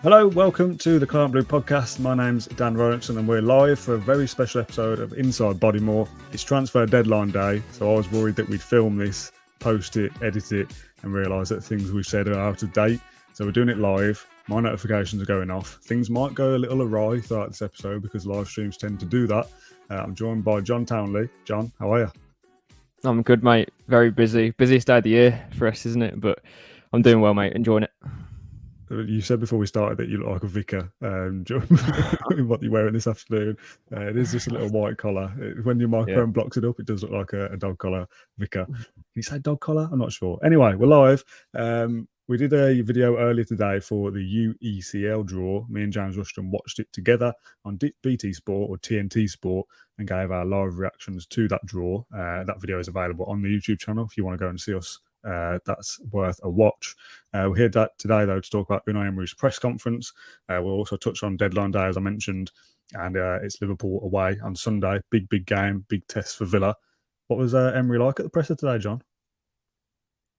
Hello, welcome to the Client Blue podcast. My name's Dan Rolinson and we're live for a very special episode of Inside Bodymoor. It's transfer deadline day, so I was worried that we'd film this, post it, edit it, and realise that things we said are out of date. So we're doing it live. My notifications are going off. Things might go a little awry throughout this episode because live streams tend to do that. I'm joined by John Townley. John, how are you? I'm good, mate. Very busy. Busiest day of the year for us, isn't it? But I'm doing well, mate. Enjoying it. You said before we started that you look like a vicar. What you're wearing this afternoon. It is just a little white collar. When your microphone blocks it up, it does look like a dog collar vicar. Can you say dog collar? I'm not sure. Anyway, we're live. We did a video earlier today for the UECL draw. Me and James Rushton watched it together on BT Sport or TNT Sport and gave our live reactions to that draw. That video is available on the YouTube channel if you want to go and see us. That's worth a watch. We're here today, though, to talk about Unai Emery's press conference. We'll also touch on deadline day, as I mentioned, and it's Liverpool away on Sunday. Big game, big test for Villa. What was Emery like at the presser today, John?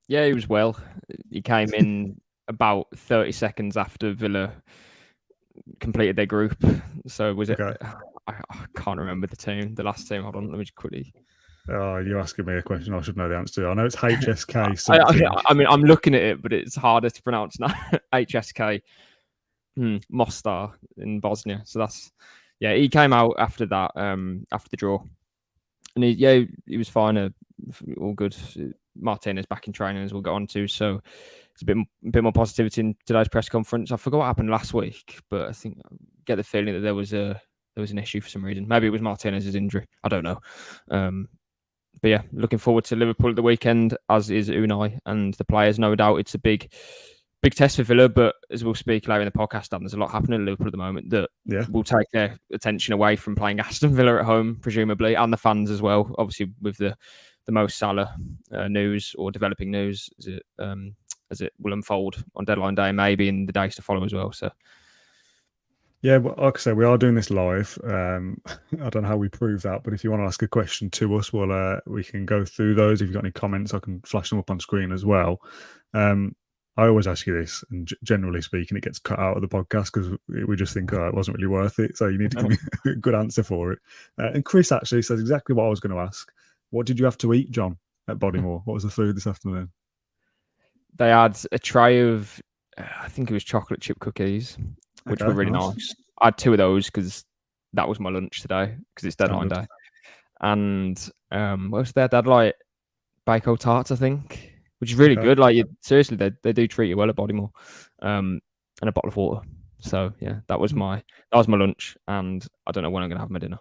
Yeah, he was well. He came in about 30 seconds after Villa completed their group. So was it? Okay. I can't remember the last team. Hold on, let me just quickly. Oh, you're asking me a question I should know the answer to. I know it's HSK. I mean, I'm looking at it, but it's harder to pronounce now. HSK Mostar in Bosnia. So he came out after that, after the draw. And he was fine, all good. Martinez back in training, as we'll get on to. So it's a bit more positivity in today's press conference. I forgot what happened last week, but I think I get the feeling that there was an issue for some reason. Maybe it was Martinez's injury. I don't know. But yeah, looking forward to Liverpool at the weekend, as is Unai and the players. No doubt it's a big test for Villa, but as we'll speak later in the podcast, Dan, there's a lot happening at Liverpool at the moment that will take their attention away from playing Aston Villa at home, presumably, and the fans as well. Obviously, with the Mo Salah news or developing news as it will unfold on deadline day, maybe in the days to follow as well. So. Yeah, well, like I said, we are doing this live. I don't know how we prove that, but if you want to ask a question to us, we can go through those. If you've got any comments, I can flash them up on screen as well. I always ask you this, and generally speaking, it gets cut out of the podcast because we just think, it wasn't really worth it. So you need to give me a good answer for it. And Chris actually says exactly what I was going to ask. What did you have to eat, John, at Bodymoor? What was the food this afternoon? They had a tray of, I think it was chocolate chip cookies, which were really nice. I had 2 of those because that was my lunch today because it's deadline day. And what else they had? They had like Bacon tarts, I think, which is really good. Like, seriously, they do treat you well at Bodymoor. And a bottle of water. So yeah, that was my lunch, and I don't know when I'm gonna have my dinner.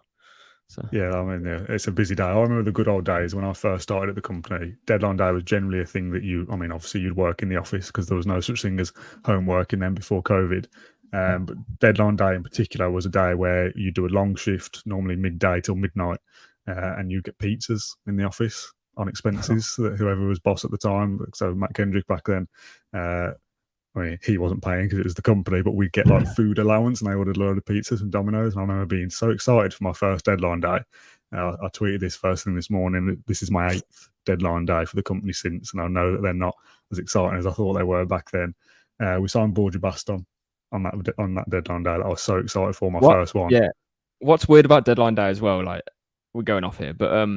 So yeah, I mean, it's a busy day. I remember the good old days when I first started at the company. Deadline day was generally a thing that obviously you'd work in the office because there was no such thing as home working then before COVID. But deadline day in particular was a day where you do a long shift, normally midday till midnight, and you get pizzas in the office on expenses. Whoever was boss at the time, so Matt Kendrick back then, he wasn't paying because it was the company, but we'd get like food allowance, and they ordered a load of pizzas from Domino's. And I remember being so excited for my first deadline day. I tweeted this first thing this morning. This is my 8th deadline day for the company since, and I know that they're not as exciting as I thought they were back then. We signed Borja Baston on that deadline day that I was so excited for, my first one. Yeah. What's weird about deadline day as well, like, we're going off here, but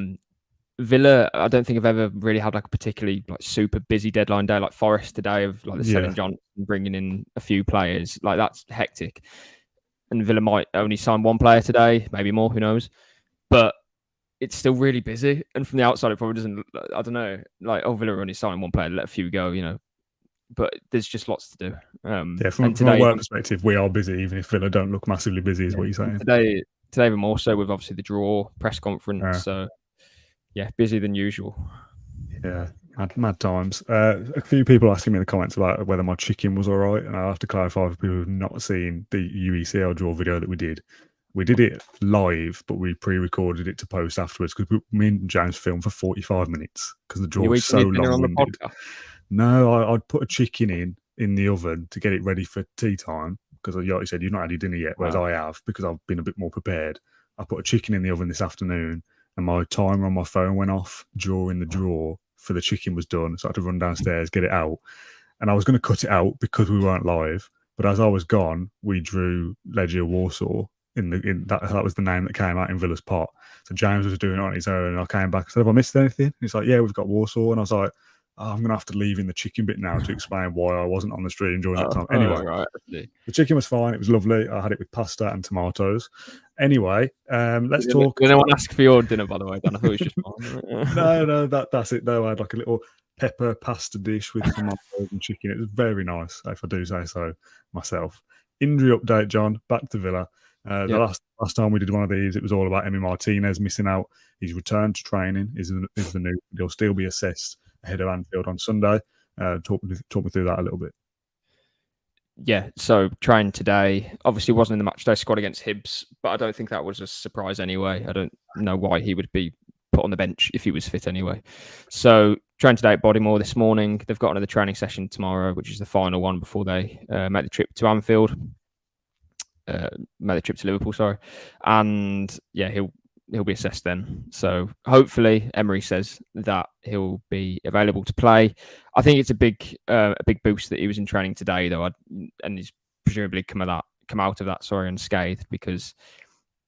Villa, I don't think I've ever really had like a particularly like super busy deadline day like Forest today of like the selling Johnson, bringing in a few players. Like, that's hectic. And Villa might only sign 1 player today, maybe more, who knows. But it's still really busy. And from the outside, it probably doesn't, I don't know, like, Villa only signed 1 player, let a few go, But there's just lots to do. From a work perspective, we are busy, even if Villa don't look massively busy, is what you're saying. Today even more so with obviously the draw, press conference. So yeah, busy than usual. Yeah, mad times. A few people asking me in the comments about whether my chicken was all right, and I have to clarify for people who've not seen the UECL draw video that we did. We did it live, but we pre-recorded it to post afterwards because me and James filmed for 45 minutes because the draw was so long-winded. No, I'd put a chicken in the oven to get it ready for tea time because, like you said, you've not had your dinner yet, whereas I have because I've been a bit more prepared. I put a chicken in the oven this afternoon, and my timer on my phone went off during the draw for the chicken was done, so I had to run downstairs, get it out. And I was going to cut it out because we weren't live, But as I was gone, we drew Legia Warsaw. That was the name that came out in Villa's pot. So James was doing it on his own, and I came back and said, "Have I missed anything?" He's like, "Yeah, we've got Warsaw," and I was like, "Oh, I'm gonna have to leave in the chicken bit now to explain why I wasn't on the stream during that time." Anyway, right. the chicken was fine; it was lovely. I had it with pasta and tomatoes. Anyway, let's talk. Did anyone ask for your dinner, by the way, Dan? I thought it was just mine. No, that's it. Though I had like a little pepper pasta dish with tomatoes and chicken. It was very nice, if I do say so myself. Injury update, John. Back to Villa. The last time we did one of these, it was all about Emi Martinez missing out. He's returned to training. Is the new? He'll still be assessed ahead of Anfield on Sunday. Talk me through that a little bit. Yeah, so trained today. Obviously, wasn't in the matchday squad against Hibs, but I don't think that was a surprise anyway. I don't know why he would be put on the bench if he was fit anyway. So trained today at Bodymoor this morning. They've got another training session tomorrow, which is the final one before they make the trip to Anfield. Made the trip to Liverpool, sorry. And yeah, he'll be assessed then. So hopefully Emery says that he'll be available to play. I think it's a big boost that he was in training today, though, and he's presumably come out of that unscathed, because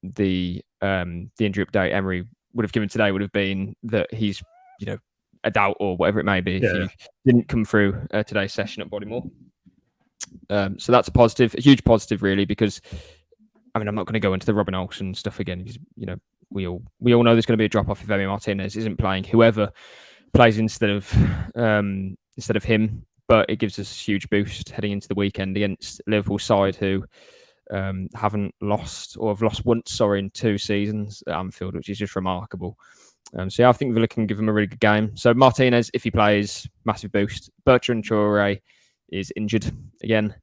the injury update Emery would have given today would have been that he's a doubt or whatever it may be if he didn't come through today's session at Bodymoor. So that's a huge positive, really, because I mean, I'm not going to go into the Robin Olsen stuff again, because we all know there's going to be a drop off if Emi Martinez isn't playing. Whoever plays instead of him, but it gives us a huge boost heading into the weekend against Liverpool side, who haven't lost, or have lost once, in 2 seasons at Anfield, which is just remarkable. So yeah, I think Villa can give him a really good game. So Martinez, if he plays, massive boost. Bertrand Traore is injured again.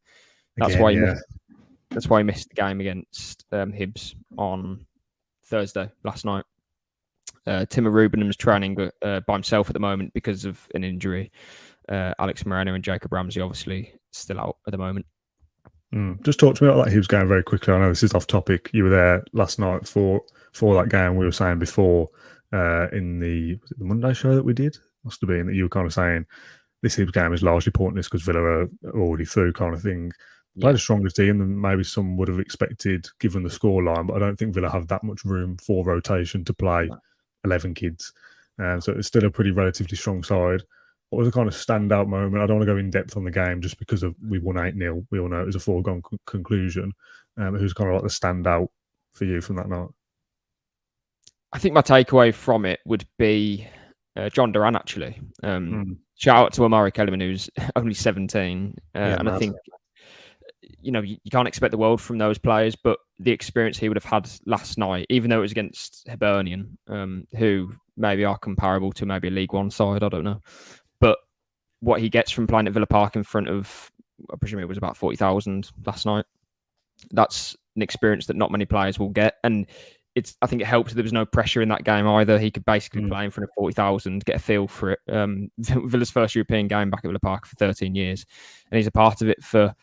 That's why he missed the game against Hibs on Thursday last night. Timo Ruben was training by himself at the moment because of an injury. Alex Moreno and Jacob Ramsey obviously still out at the moment. Just talk to me about that Hibs game very quickly. I know this is off topic. You were there last night for that game. We were saying before in the Monday show that we did, must have been, that you were kind of saying this Hibs game is largely pointless because Villa are already through, kind of thing. Played a stronger team than maybe some would have expected given the scoreline, but I don't think Villa have that much room for rotation to play 11 kids. So it's still a pretty relatively strong side. What was a kind of standout moment? I don't want to go in depth on the game just because we won 8-0. We all know it was a foregone conclusion. Who's kind of like the standout for you from that night? I think my takeaway from it would be John Duran, actually. Shout out to Amari Kellerman, who's only 17. And I think you can't expect the world from those players, but the experience he would have had last night, even though it was against Hibernian, who maybe are comparable to maybe a League One side, I don't know. But what he gets from playing at Villa Park in front of, I presume it was about 40,000 last night, that's an experience that not many players will get. And I think it helped there was no pressure in that game either. He could basically play in front of 40,000, get a feel for it. Villa's first European game back at Villa Park for 13 years. And he's a part of it for...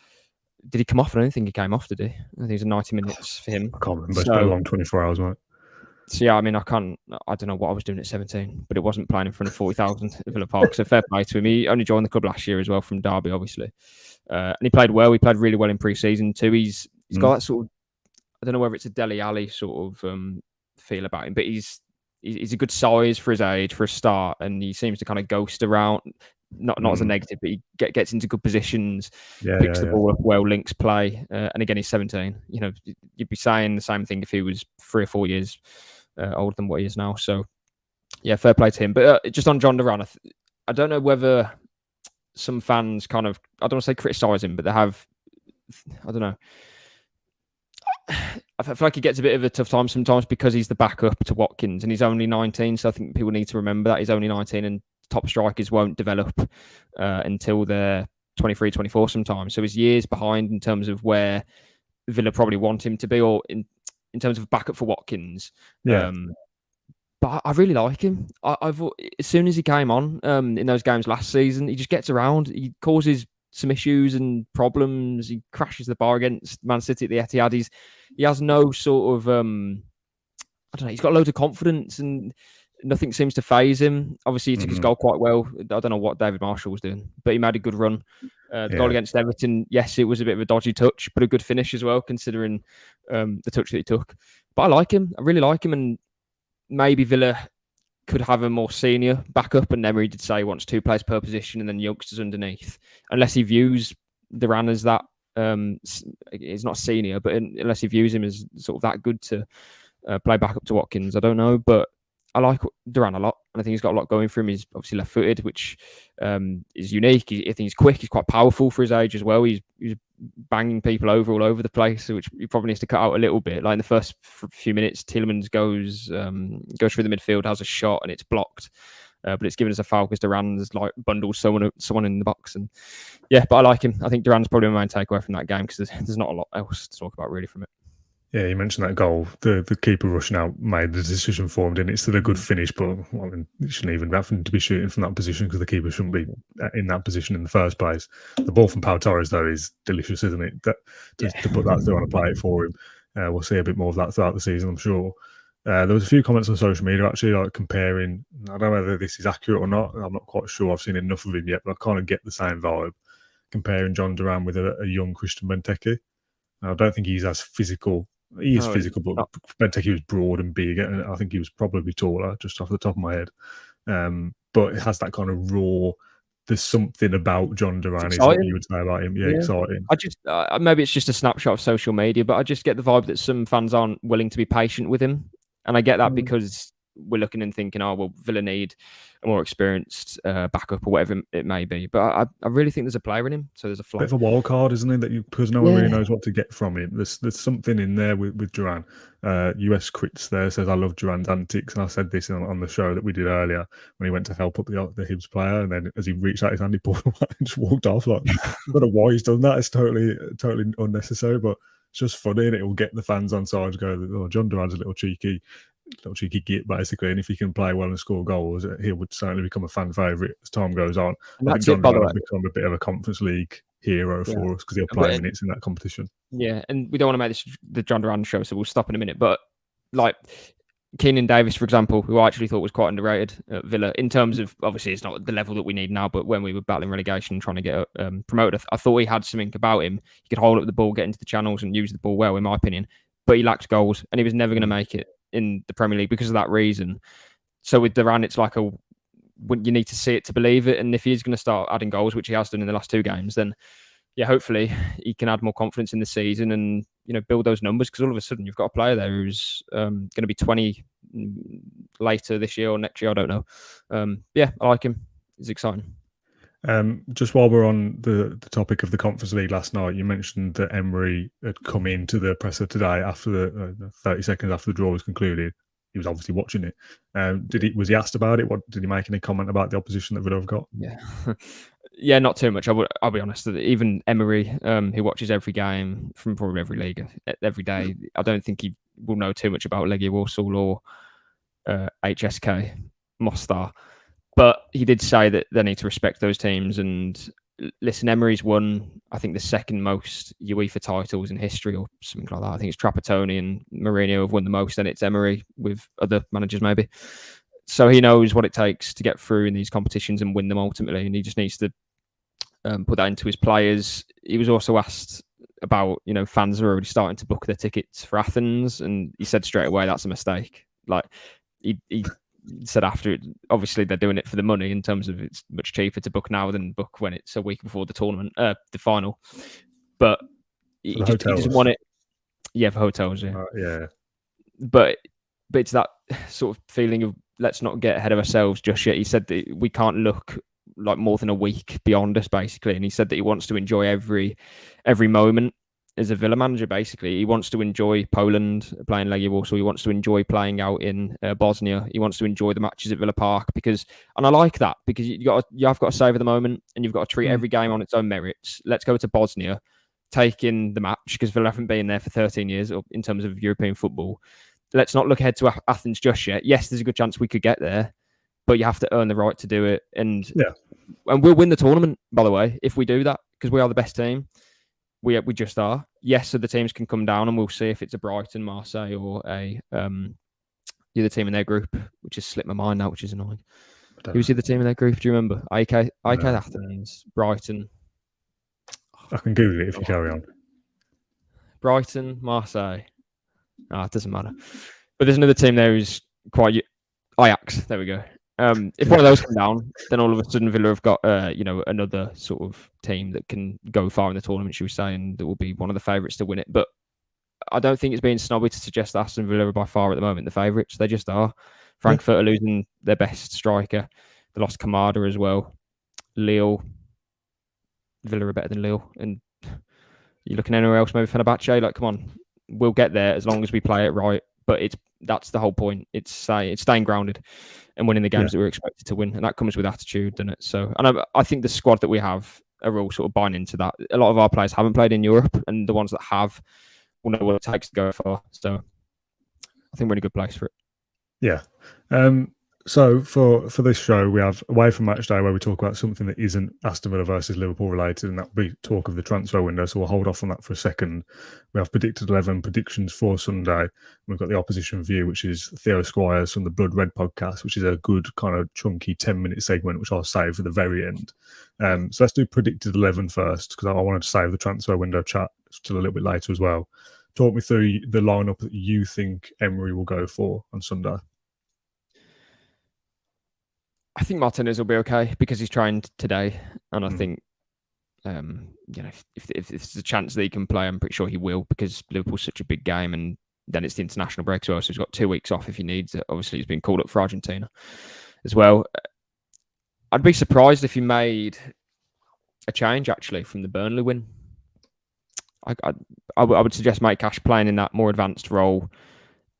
Did he come off? I don't think he came off, did he? I think it was 90 minutes for him. I can't remember. It's been a long 24 hours, mate. So yeah, I mean, I don't know what I was doing at 17, but it wasn't playing in front of 40,000 at Villa Park. So fair play to him. He only joined the club last year as well from Derby, obviously. And he played well. He played really well in pre-season too. He's got that sort of, I don't know whether it's a Dele Alli sort of feel about him, but he's a good size for his age, for a start, and he seems to kind of ghost around. Not as a negative, but he gets into good positions, picks the ball up well, links play, and again, he's 17. You'd be saying the same thing if he was 3 or 4 years older than what he is now. So, yeah, fair play to him. But just on John Duran, I don't know whether some fans kind of, I don't want to say criticise him, but they have, I don't know. I feel like he gets a bit of a tough time sometimes because he's the backup to Watkins and he's only 19. So I think people need to remember that he's only 19 and top strikers won't develop until they're 23, 24 sometimes. So he's years behind in terms of where Villa probably want him to be, or in terms of backup for Watkins. Yeah. But I really like him. I've as soon as he came on in those games last season, he just gets around. He causes some issues and problems. He crashes the bar against Man City at the Etihad. He has no sort of I don't know. He's got loads of confidence, and nothing seems to phase him. Obviously, he took his goal quite well. I don't know what David Marshall was doing, but he made a good run. The goal against Everton, yes, it was a bit of a dodgy touch, but a good finish as well, considering the touch that he took. But I like him. I really like him, and maybe Villa could have a more senior backup. And Emery did say he wants 2 players per position and then youngsters underneath, unless he views Duran as that. He's not senior, but unless he views him as sort of that good to play back up to Watkins, I don't know. But I like Duran a lot, and I think he's got a lot going for him. He's obviously left-footed, which is unique. I think he's quick. He's quite powerful for his age as well. He's banging people over all over the place, which he probably needs to cut out a little bit. Like in the first few minutes, Tielemans goes through the midfield, has a shot, and it's blocked. But it's given us a foul because Duran's like bundles someone in the box, and yeah. But I like him. I think Duran's probably my main takeaway from that game because there's not a lot else to talk about really from it. Yeah, you mentioned that goal. The keeper rushing out made the decision for him, didn't it? It's still a good finish, but I mean, it shouldn't even have to be shooting from that position because the keeper shouldn't be in that position in the first place. The ball from Pau Torres, though, is delicious, isn't it? To put that through on a plate for him. We'll see a bit more of that throughout the season, I'm sure. There was a few comments on social media actually, like comparing. I don't know whether this is accurate or not. I'm not quite sure. I've seen enough of him yet, but I kind of get the same vibe. Comparing John Duran with a young Christian Benteke. I don't think he's as physical. He is physical, but Benteke was broad and big, and I think he was probably taller, just off the top of my head. But it has that kind of raw. There's something about John Duran, is what you would say about him. Yeah, exciting. I just maybe it's just a snapshot of social media, but I just get the vibe that some fans aren't willing to be patient with him, and I get that because we're looking and thinking, oh well, Villa need a more experienced backup or whatever it may be. But I really think there's a player in him, so there's a flaw. Bit of a wild card, isn't it? Because no one really knows what to get from him. There's something in there with Duran. US Crits there says I love Duran's antics, and I said this on the show that we did earlier when he went to help up the Hibs player, and then as he reached out his hand, he pulled away and just walked off. Like I don't know why he's done that. It's totally unnecessary, but it's just funny, and it will get the fans on side to go, oh, John Duran's a little cheeky git, basically, and if he can play well and score goals, he would certainly become a fan favourite as time goes on. I think John Duran will become a bit of a Conference League hero for us because he'll play minutes in that competition. Yeah, and we don't want to make this the John Duran show, so we'll stop in a minute. But like Keenan Davis, for example, who I actually thought was quite underrated at Villa in terms of, obviously it's not the level that we need now, but when we were battling relegation and trying to get promoted, I thought he had something about him. He could hold up the ball, get into the channels and use the ball well, in my opinion, but he lacked goals and he was never going to make it in the Premier League because of that reason. So with Duran, it's like you need to see it to believe it. And if he's going to start adding goals, which he has done in the last 2 games, then yeah, hopefully he can add more confidence in the season and build those numbers, because all of a sudden you've got a player there who's going to be 20 later this year or next year, I don't know. Yeah, I like him. He's exciting. Just while we're on the topic of the Conference League last night, you mentioned that Emery had come into the presser today after the 30 seconds after the draw was concluded. He was obviously watching it. Was he asked about it? Did he make any comment about the opposition that Villa have got? Yeah. Yeah, not too much. I'll be honest. Even Emery, who watches every game from probably every league every day, I don't think he will know too much about Legia Warsaw or HSK Mostar. But he did say that they need to respect those teams. And listen, Emery's won, I think, the second most UEFA titles in history or something like that. I think it's Trapattoni and Mourinho have won the most, and it's Emery with other managers maybe. So he knows what it takes to get through in these competitions and win them ultimately. And he just needs to put that into his players. He was also asked about, fans are already starting to book their tickets for Athens. And he said straight away, that's a mistake. Like he said after it, obviously they're doing it for the money in terms of it's much cheaper to book now than book when it's a week before the tournament, the final. But he doesn't want it. Yeah, for hotels. Yeah. Yeah. But it's that sort of feeling of let's not get ahead of ourselves just yet. He said that we can't look like more than a week beyond us, basically. And he said that he wants to enjoy every moment as a Villa manager, basically. He wants to enjoy Poland, playing Legia Warsaw. He wants to enjoy playing out in Bosnia. He wants to enjoy the matches at Villa Park and I like that because you have got to savour the moment and you've got to treat every game on its own merits. Let's go to Bosnia, take in the match because Villa haven't been there for 13 years in terms of European football. Let's not look ahead to Athens just yet. Yes, there's a good chance we could get there, but you have to earn the right to do it. And we'll win the tournament, by the way, if we do that, because we are the best team. We just are. Yes, so the teams can come down and we'll see if it's a Brighton, Marseille or a the other team in their group, which has slipped my mind now, which is annoying. Who's the other team in their group? Do you remember? AEK Athens, Brighton. I can Google it if you carry on. Brighton, Marseille. It doesn't matter. But there's another team there who's quite Ajax. There we go. If one of those come down, then all of a sudden Villa have got another sort of team that can go far in the tournament, should we say, and that will be one of the favourites to win it. But I don't think it's being snobby to suggest that Aston Villa are by far at the moment the favourites. They just are. Frankfurt are losing their best striker. They lost Kamada as well. Lille. Villa are better than Lille. And you're looking anywhere else, maybe Fenerbahce? Like, come on. We'll get there as long as we play it right. But that's the whole point. It's staying grounded and winning the games that we're expected to win. And that comes with attitude, doesn't it? So, and I think the squad that we have are all sort of buying into that. A lot of our players haven't played in Europe, and the ones that have will know what it takes to go far. So I think we're in a good place for it. Yeah. So for this show, we have Away from Match Day, where we talk about something that isn't Aston Villa versus Liverpool related, and that will be talk of the transfer window. So we'll hold off on that for a second. We have predicted 11 predictions for Sunday. We've got the opposition view, which is Theo Squires from the Blood Red podcast, which is a good kind of chunky 10-minute segment, which I'll save for the very end. So let's do predicted 11 first, because I wanted to save the transfer window chat till a little bit later as well. Talk me through the lineup that you think Emery will go for on Sunday. I think Martinez will be okay because he's trained today, and I think if there's a chance that he can play, I'm pretty sure he will, because Liverpool's such a big game, and then it's the international break as well, so he's got 2 weeks off if he needs it. Obviously, he's been called up for Argentina as well. I'd be surprised if he made a change actually from the Burnley win. I would suggest Mike Cash playing in that more advanced role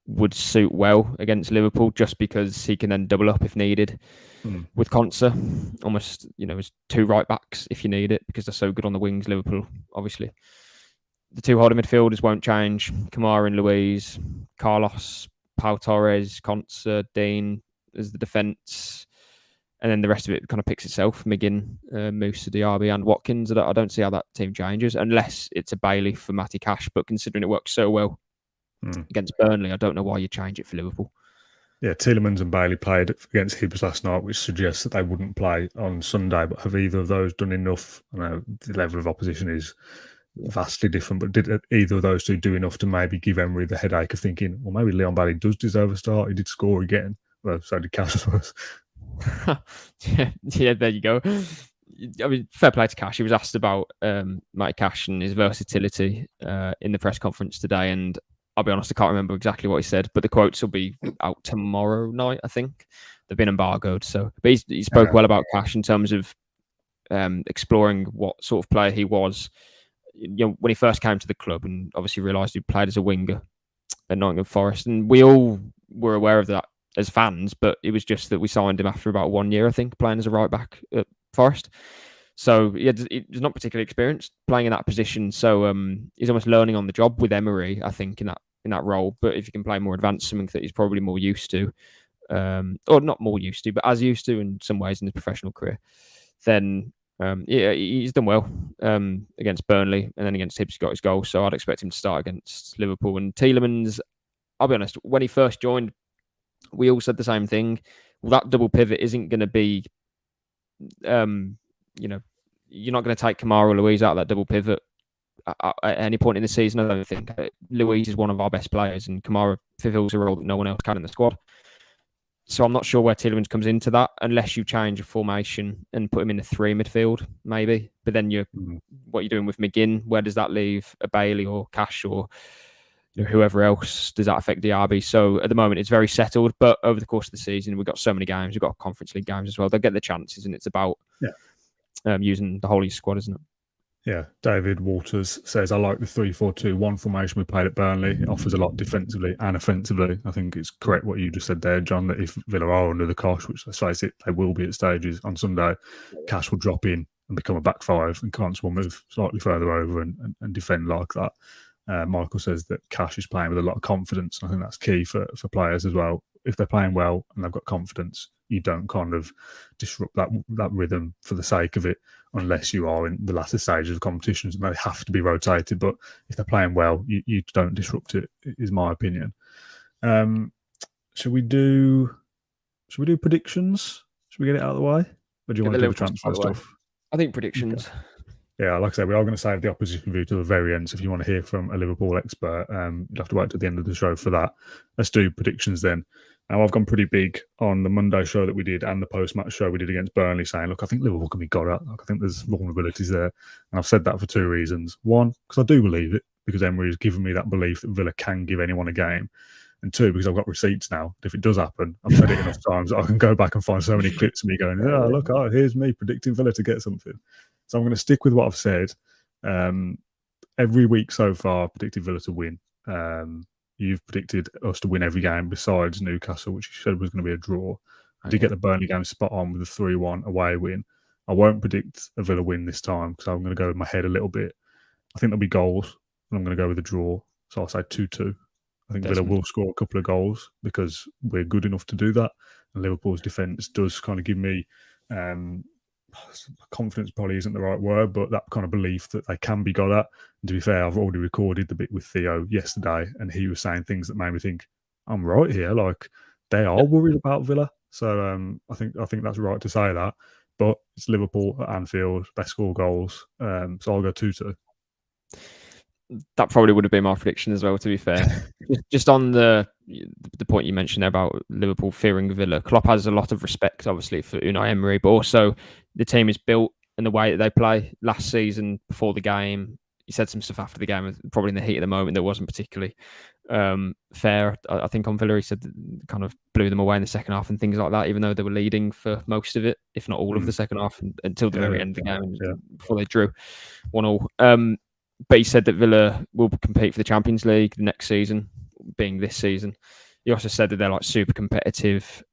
would suit well against Liverpool, just because he can then double up if needed with Konsa, almost as 2 right backs if you need it, because they're so good on the wings. Liverpool, obviously, the 2 holding midfielders won't change: Kamara and Luiz, Carlos, Pau Torres, Konsa, Dean as the defence, and then the rest of it kind of picks itself: McGinn, Moussa, Diaby, and Watkins. I don't see how that team changes unless it's a Bailey for Matty Cash. But considering it works so well against Burnley, I don't know why you change it for Liverpool. Yeah, Tielemans and Bailey played against Hibs last night, which suggests that they wouldn't play on Sunday. But have either of those done enough? I know the level of opposition is vastly different, but did either of those two do enough to maybe give Emery the headache of thinking, well, maybe Leon Bailey does deserve a start? He did score again. Well, so did Cash, I suppose. yeah, there you go. I mean, fair play to Cash. He was asked about Mike Cash and his versatility in the press conference today, and I'll be honest, I can't remember exactly what he said, but the quotes will be out tomorrow night, I think. They've been embargoed. But he spoke well about Cash in terms of exploring what sort of player he was. When he first came to the club, and obviously realised he played as a winger at Nottingham Forest, and we all were aware of that as fans, but it was just that we signed him after about 1 year, I think, playing as a right back at Forest. So he was not particularly experienced playing in that position. So he's almost learning on the job with Emery, I think, in that role. But if you can play more advanced, something that he's probably more used to, or not more used to, but as used to in some ways in his professional career, then he's done well against Burnley, and then against Hibs he got his goal. So I'd expect him to start against Liverpool. And Tielemans, I'll be honest, when he first joined, we all said the same thing. Well, that double pivot isn't going to be, you're not going to take Kamara or Luiz out of that double pivot at any point in the season. I don't think. Luiz is one of our best players, and Kamara fulfills a role that no one else can in the squad. So I'm not sure where Tielemans comes into that, unless you change a formation and put him in a 3 midfield, maybe. But then what you're doing with McGinn, where does that leave a Bailey or Cash or whoever else? Does that affect Diaby? So at the moment, it's very settled. But over the course of the season, we've got so many games. We've got Conference League games as well. They'll get the chances, and it's about using the whole of your squad, isn't it? Yeah, David Walters says, I like the 3-4-2-1 formation we played at Burnley. It offers a lot defensively and offensively. I think it's correct what you just said there, John, that if Villa are under the cosh, which let's face it, they will be at stages on Sunday, Cash will drop in and become a back 5, and Kantz will move slightly further over and defend like that. Michael says that Cash is playing with a lot of confidence. I think that's key for players as well. If they're playing well and they've got confidence, you don't kind of disrupt that rhythm for the sake of it, unless you are in the latter stages of competitions and they have to be rotated. But if they're playing well, you don't disrupt it, is my opinion. Should we do predictions? Should we get it out of the way? Or do you Get want the to do the Liverpool stuff transfer out of the way. stuff? I think Okay. predictions. Yeah, like I said, we are going to save the opposition view to the very end. So if you want to hear from a Liverpool expert, you'll have to wait to the end of the show for that. Let's do predictions then. Now, I've gone pretty big on the Monday show that we did and the post-match show we did against Burnley, saying, look, I think Liverpool can be got at. Like, I think there's vulnerabilities there. And I've said that for two reasons. One, because I do believe it, because Emery has given me that belief that Villa can give anyone a game. And two, because I've got receipts now. If it does happen, I've said it enough times, I can go back and find so many clips of me going, here's me predicting Villa to get something. So I'm going to stick with what I've said. Every week so far, I've predicted Villa to win. You've predicted us to win every game besides Newcastle, which you said was going to be a draw. I did get the Burnley game spot on with a 3-1 away win. I won't predict a Villa win this time because I'm going to go with my head a little bit. I think there'll be goals, and I'm going to go with a draw. So I'll say 2-2. I think Villa will score a couple of goals because we're good enough to do that. And Liverpool's defence does kind of give me confidence, probably isn't the right word, but that kind of belief that they can be got at. And to be fair, I've already recorded the bit with Theo yesterday, and he was saying things that made me think, I'm right here. Like, they are worried about Villa. So I think that's right to say that. But it's Liverpool at Anfield. They score goals. So I'll go 2-2. That probably would have been my prediction as well, to be fair. Just on the point you mentioned there about Liverpool fearing Villa, Klopp has a lot of respect, obviously, for Unai Emery, but also the team is built and the way that they play. Last season, before the game, he said some stuff after the game, probably in the heat of the moment, that wasn't particularly fair. I think on Villa, he said kind of blew them away in the second half and things like that, even though they were leading for most of it, if not all of the second half, until the very end of the game, before they drew 1-1. But he said that Villa will compete for the Champions League the next season, being this season. He also said that they're like super competitive.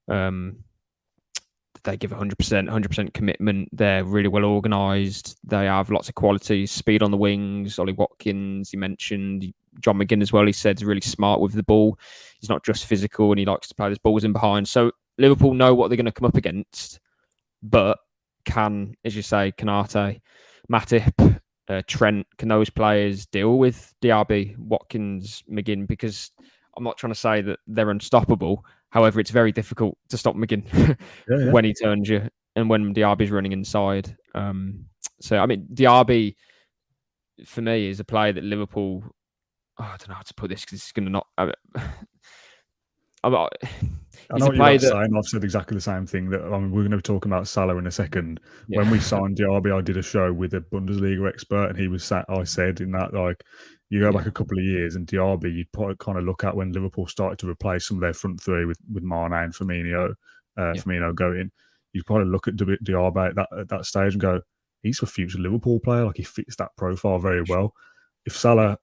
They give 100% commitment. They're really well organised. They have lots of qualities. Speed on the wings. Ollie Watkins, he mentioned. John McGinn as well, he said, is really smart with the ball. He's not just physical and he likes to play those balls in behind. So Liverpool know what they're going to come up against, but can, as you say, Kanate, Matip, Trent, can those players deal with Diaby, Watkins, McGinn? Because I'm not trying to say that they're unstoppable. However, it's very difficult to stop McGinn when he turns you and when Diaby's running inside. So, I mean, Diaby, for me, is a player that Liverpool... I don't know how to put this because it's going to not... I know what you're saying. I've said exactly the same thing. That we're going to be talking about Salah in a second. Yeah. When we signed Diaby, I did a show with a Bundesliga expert, and he was I said in that, like, you go back a couple of years, and Diaby, you'd probably kind of look at when Liverpool started to replace some of their front three with Mane and Firmino, Firmino going. You'd probably look at Diaby at that stage and go, he's a future Liverpool player. Like, he fits that profile very well. If Salah...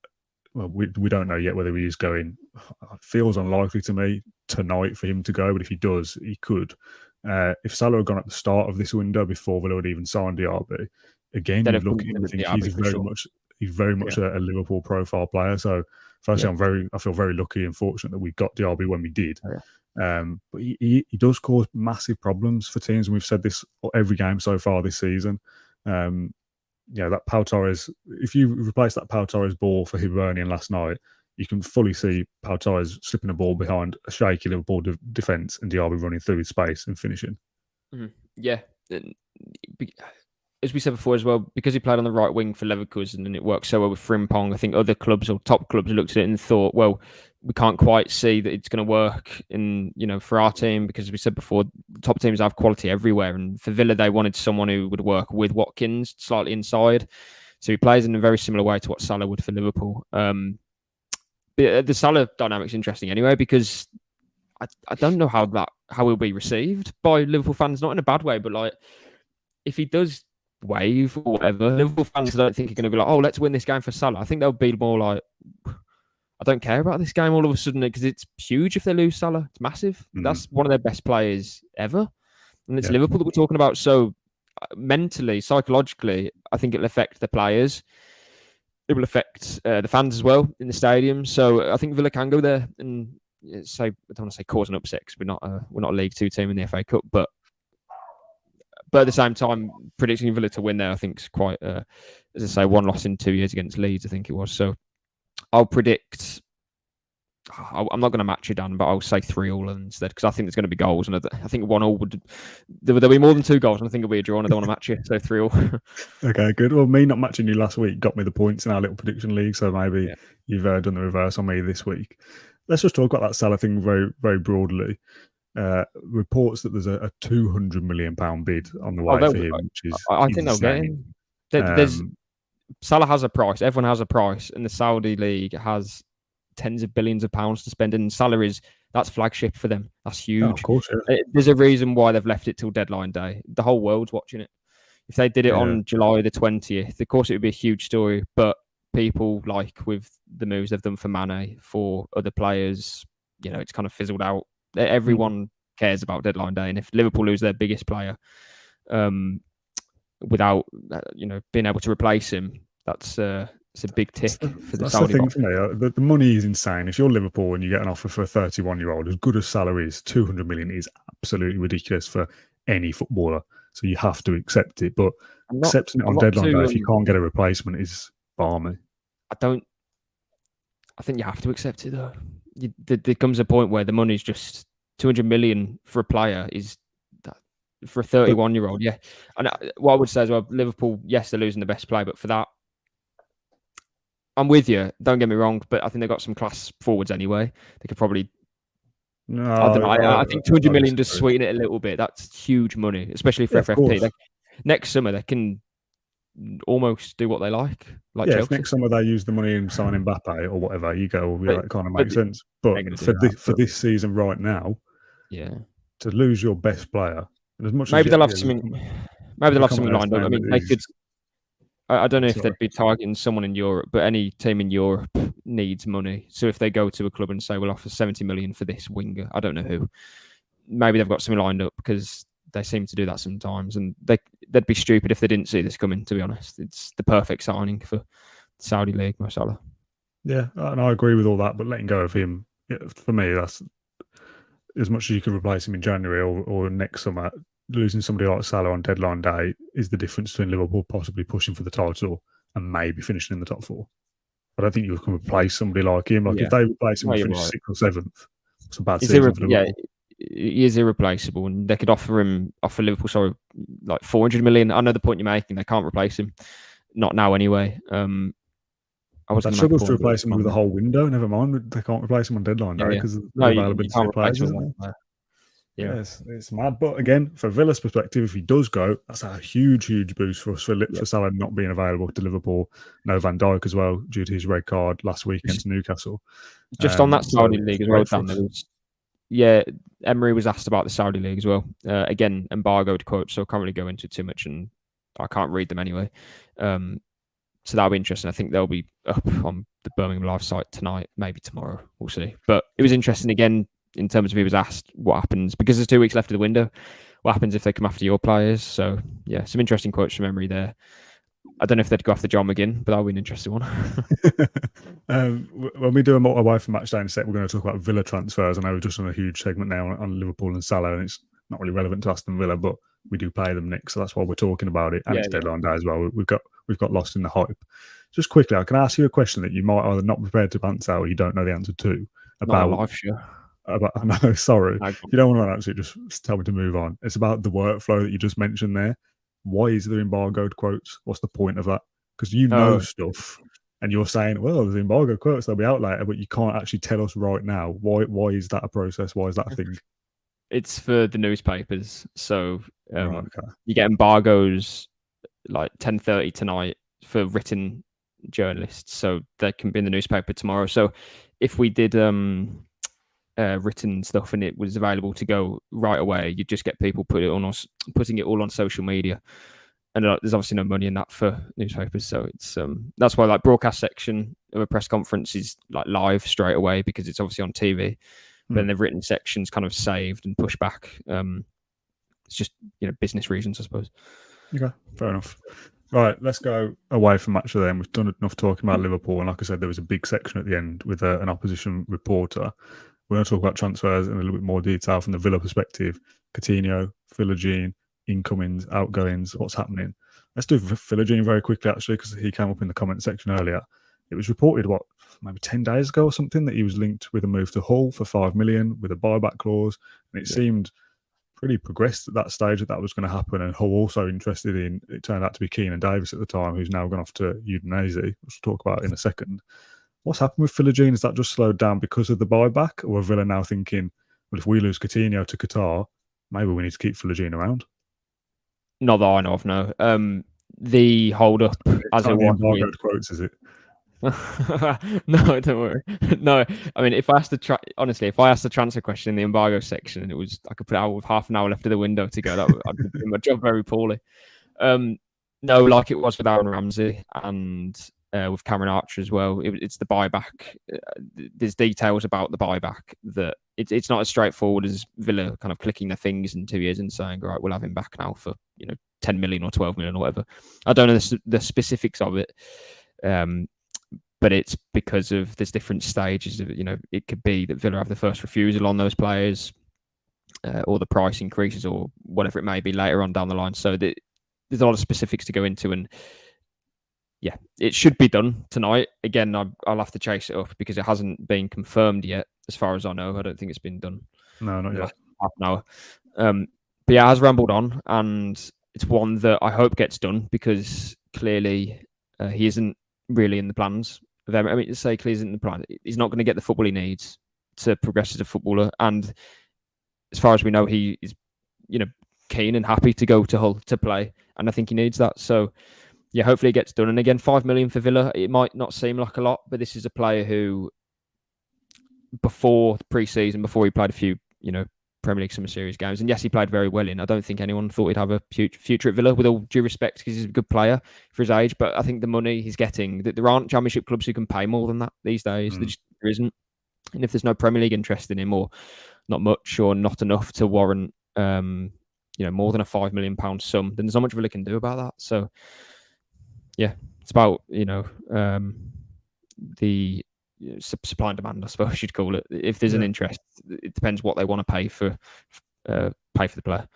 Well, we don't know yet whether he is going. It feels unlikely to me tonight for him to go, but if he does, he could. If Salah had gone at the start of this window before Villa had even signed Diaby, again, you look at him and think he's very much a Liverpool profile player. So, firstly, I feel very lucky and fortunate that we got Diaby when we did. But he does cause massive problems for teams, and we've said this every game so far this season. That Pau Torres, if you replace that Pau Torres ball for Hibernian last night, you can fully see Pau Torres slipping a ball behind a shaky Liverpool defence and Diaby running through his space and finishing. Mm-hmm. Yeah. As we said before as well, because he played on the right wing for Leverkusen and it worked so well with Frimpong, I think other clubs or top clubs looked at it and thought, well, we can't quite see that it's going to work for our team, because as we said before, top teams have quality everywhere. And for Villa, they wanted someone who would work with Watkins slightly inside. So he plays in a very similar way to what Salah would for Liverpool. But the Salah dynamic's interesting anyway, because I don't know how he'll be received by Liverpool fans, not in a bad way, but like if he does wave or whatever, Liverpool fans I don't think are going to be like, oh, let's win this game for Salah. I think they'll be more like, I don't care about this game all of a sudden, because it's huge if they lose Salah. It's massive. That's one of their best players ever. And it's Liverpool that we're talking about. So mentally, psychologically, I think it'll affect the players. It will affect the fans as well in the stadium. So I think Villa can go there and say, I don't want to say cause an upset, because we're not a League Two team in the FA Cup, but at the same time, predicting Villa to win there, I think is quite, as I say, one loss in 2 years against Leeds, I think it was. So I'll predict I'm not going to match you, Dan, but I'll say 3-3 instead because I think there's going to be goals, and I think 1-1 would. There'll be more than 2 goals, and I think it'll be a draw. And I don't want to match you, so 3-3. Okay, good. Well, me not matching you last week got me the points in our little prediction league, so maybe you've done the reverse on me this week. Let's just talk about that Salah thing very, very broadly. Reports that there's a £200 million bid on the way for him, which is I think they'll get him. There's Salah has a price. Everyone has a price, and the Saudi league has tens of billions of pounds to spend. And salaries, that's flagship for them. That's huge. Oh, of course, yeah. There's a reason why they've left it till deadline day. The whole world's watching it. If they did it on July the 20th, of course it would be a huge story. But people, like with the moves they've done for Mane, for other players, it's kind of fizzled out. Everyone cares about deadline day, and if Liverpool lose their biggest player without being able to replace him, it's a big tick for the Saudi. That's the thing for me. The money is insane. If you're Liverpool and you get an offer for a 31-year-old, as good as salary is, 200 million is absolutely ridiculous for any footballer. So you have to accept it. But accepting it on deadline day, if you can't get a replacement, is balmy. I think you have to accept it though. There comes a point where the money's just 200 million for a player is that for a 31-year-old. Yeah. And what I would say as well, Liverpool, yes, they're losing the best player, but for that, I'm with you. Don't get me wrong, but I think they've got some class forwards anyway. They could probably. No, I don't know. I think 200 million does sweeten it a little bit. That's huge money, especially for FFP. Next summer, they can almost do what they like. Chelsea. If next summer they use the money and sign Mbappe or whatever, you go, that kind of makes sense. But for this season right now, to lose your best player, and as much maybe they'll have something. Maybe they'll have something lined up. I mean, they could. I don't know if they'd be targeting someone in Europe, but any team in Europe needs money. So if they go to a club and say, we'll offer 70 million for this winger, I don't know who. Maybe they've got something lined up because they seem to do that sometimes. And they'd be stupid if they didn't see this coming, to be honest. It's the perfect signing for the Saudi League, Mo Salah. Yeah, and I agree with all that, but letting go of him, for me, that's as much as you could replace him in January or next summer. Losing somebody like Salah on deadline day is the difference between Liverpool possibly pushing for the title and maybe finishing in the top 4. I don't think you can replace somebody like him. If they replace him and finish 6th or 7th, it's a bad season for Liverpool. Yeah, he is irreplaceable, and they could offer Liverpool, like 400 million. I know the point you're making. They can't replace him, not now anyway. That struggles to replace him with the whole window. Never mind, they can't replace him on deadline day because of the availability of players. Yeah, it's mad. But again, for Villa's perspective, if he does go, that's a huge, huge boost for us for Salah not being available to Liverpool. No Van Dijk as well, due to his red card last week against Newcastle. Just on that Saudi league as well, Dan, Emery was asked about the Saudi league as well. Again, embargoed quotes, so I can't really go into too much, and I can't read them anyway. So that'll be interesting. I think they'll be up on the Birmingham Live site tonight, maybe tomorrow. We'll see. But it was interesting again. In terms of he was asked what happens, because there's 2 weeks left of the window, what happens if they come after your players? So, yeah, some interesting quotes from Emery there. I don't know if they'd go after John McGinn, but that'll be an interesting one. When we do a away from match day in a sec, we're going to talk about Villa transfers. I know we've just done a huge segment now on Liverpool and Salah, and it's not really relevant to Aston Villa, but we do play them next, so that's why we're talking about it. And it's deadline day as well. We've got lost in the hype. Just quickly, I can ask you a question that you might either not prepared to answer or you don't know the answer to. About not a live show. No, sorry. If you don't want to answer it, just tell me to move on. It's about the workflow that you just mentioned there. Why is there embargoed quotes? What's the point of that? Because you know stuff, and you're saying, well, there's embargoed quotes, they'll be out later, but you can't actually tell us right now. Why is that a process? Why is that a thing? It's for the newspapers. So you get embargoes like 10:30 tonight for written journalists, so they can be in the newspaper tomorrow. So if we did written stuff and it was available to go right away, you'd just get people putting it all on social media, and there's obviously no money in that for newspapers. So it's that's why broadcast section of a press conference is live straight away, because it's obviously on TV. But then the written section's kind of saved and pushed back. It's just business reasons, I suppose. Okay, fair enough. Right, let's go away from match of them. We've done enough talking about Liverpool, and like I said, there was a big section at the end with an opposition reporter. We're going to talk about transfers in a little bit more detail from the Villa perspective. Coutinho, Philogene, incomings, outgoings, what's happening. Let's do Philogene very quickly, actually, because he came up in the comment section earlier. it was reported, maybe 10 days ago or something, that he was linked with a move to Hull for 5 million with a buyback clause. And it seemed pretty progressed at that stage that was going to happen. And Hull also interested in, it turned out to be Keenan Davis at the time, who's now gone off to Udinese, which we'll talk about in a second. What's happened with Philogene? Has that just slowed down because of the buyback? Or are Villa now thinking, well, if we lose Coutinho to Qatar, maybe we need to keep Philogene around? Not that I know of, no. The hold up, as it was. Quotes, is it? No, don't worry. No, I mean, if I asked the transfer question in the embargo section, and I could put it out with half an hour left of the window to go, I'd be doing my job very poorly. No, like it was with Aaron Ramsey and with Cameron Archer as well. It's the buyback. There's details about the buyback that it's not as straightforward as Villa kind of clicking their fingers in 2 years and saying, right, we'll have him back now for 10 million or 12 million or whatever. I don't know the specifics of it. But it's because of there's different stages of it could be that Villa have the first refusal on those players, or the price increases, or whatever it may be later on down the line. So there's a lot of specifics to go into, and yeah, it should be done tonight. Again, I'll have to chase it up because it hasn't been confirmed yet, as far as I know. I don't think it's been done. No, not yet. Half an hour. But yeah, it has rambled on, and it's one that I hope gets done because clearly he isn't really in the plans. I mean, to say clearly isn't in the plan. He's not going to get the football he needs to progress as a footballer, and as far as we know, he is, keen and happy to go to Hull to play, and I think he needs that. So, yeah, hopefully it gets done. And again, 5 million for Villa. It might not seem like a lot, but this is a player who, before the pre-season, before he played a few, Premier League Summer Series games, and yes, he played very well in. I don't think anyone thought he'd have a future at Villa, with all due respect, because he's a good player for his age. But I think the money he's getting, that there aren't Championship clubs who can pay more than that these days. There isn't. And if there's no Premier League interest in him, or not much, or not enough to warrant, more than a £5 million sum, then there's not much Villa can do about that. So, yeah, it's about the supply and demand, I suppose you'd call it. If there's an interest, it depends what they want to pay for the player.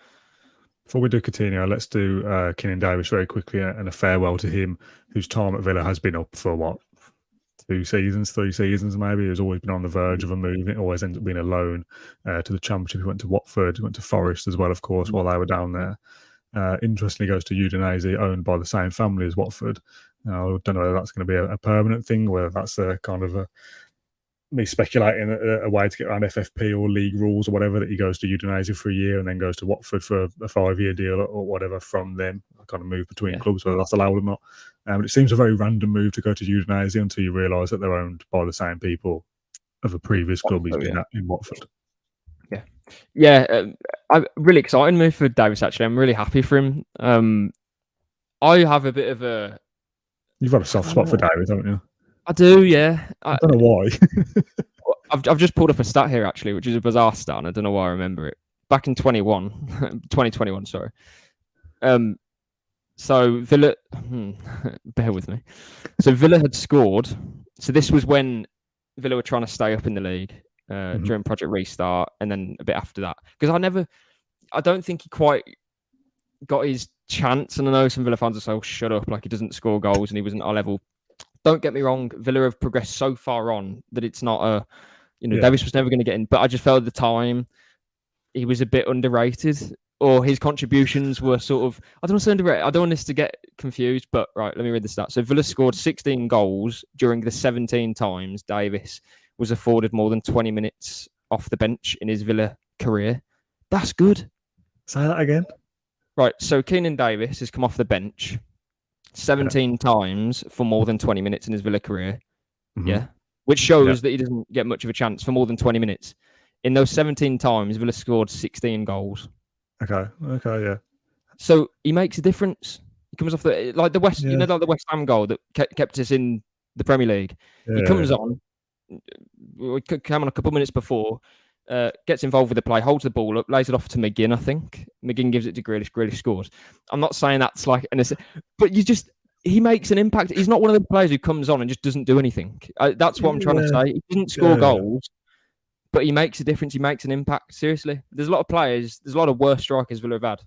Before we do Coutinho, let's do Keenan Davis very quickly, and a farewell to him, whose time at Villa has been up for 3 seasons maybe. He's always been on the verge of a move. It always ends up being a loan to the Championship. He went to Watford, he went to Forest as well, of course, while they were down there. Interestingly, goes to Udinese, owned by the same family as Watford. I don't know whether that's going to be a permanent thing, whether that's a kind of me speculating a way to get around FFP or league rules or whatever, that he goes to Udinese for a year and then goes to Watford for a 5-year deal or whatever from them. I kind of move between clubs, whether that's allowed or not. But it seems a very random move to go to Udinese until you realise that they're owned by the same people of a previous club he's been at in Watford. Yeah. I'm really excited move for Davis, actually. I'm really happy for him. I have a bit of a... You've got a soft spot for Davis, haven't you? I do, yeah. I don't know why. I've just pulled up a stat here, actually, which is a bizarre stat, and I don't know why I remember it. Back in 2021, sorry. So Villa... bear with me. So Villa had scored... So this was when Villa were trying to stay up in the league during Project Restart, and then a bit after that. Because I don't think he quite got his chance, and I know some Villa fans are so shut up, like he doesn't score goals and he wasn't our level. Don't get me wrong, Villa have progressed so far on that it's not Davis was never going to get in, but I just felt at the time he was a bit underrated, or his contributions were sort of, I don't want to say underrated, I don't want this to get confused, but right, let me read the stats. So Villa scored 16 goals during the 17 times Davis was afforded more than 20 minutes off the bench in his Villa career. That's good. Say that again. Right, so Keenan Davis has come off the bench 17 times for more than 20 minutes in his Villa career. Yeah. Which shows that he doesn't get much of a chance for more than 20 minutes. In those 17 times, Villa scored 16 goals. Okay, yeah. So he makes a difference. He comes off the West, like the West Ham goal that kept us in the Premier League. He comes on, came on a couple of minutes before, gets involved with the play, holds the ball up, lays it off to McGinn, I think. McGinn gives it to Grealish, Grealish scores. I'm not saying that's like... But he makes an impact. He's not one of the players who comes on and just doesn't do anything. That's what I'm trying to say. He doesn't score goals, but he makes a difference. He makes an impact. Seriously. There's a lot of worse strikers Villa have had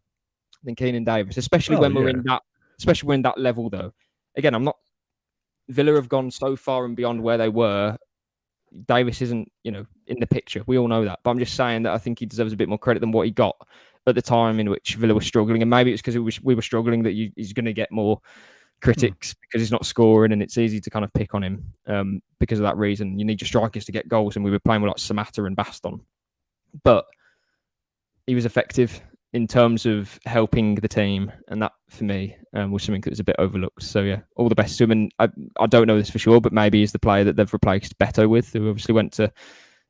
than Keenan Davis, especially when we're in that level, though. Again, I'm not Villa have gone so far and beyond where they were. Davis isn't, in the picture. We all know that. But I'm just saying that I think he deserves a bit more credit than what he got at the time in which Villa was struggling. And maybe it's because we were struggling that he's going to get more critics because he's not scoring, and it's easy to kind of pick on him because of that reason. You need your strikers to get goals, and we were playing with like Samatta and Baston. But he was effective in terms of helping the team, and that for me was something that was a bit overlooked. So yeah, all the best to him. And I don't know this for sure, but maybe he's the player that they've replaced Beto with, who obviously went to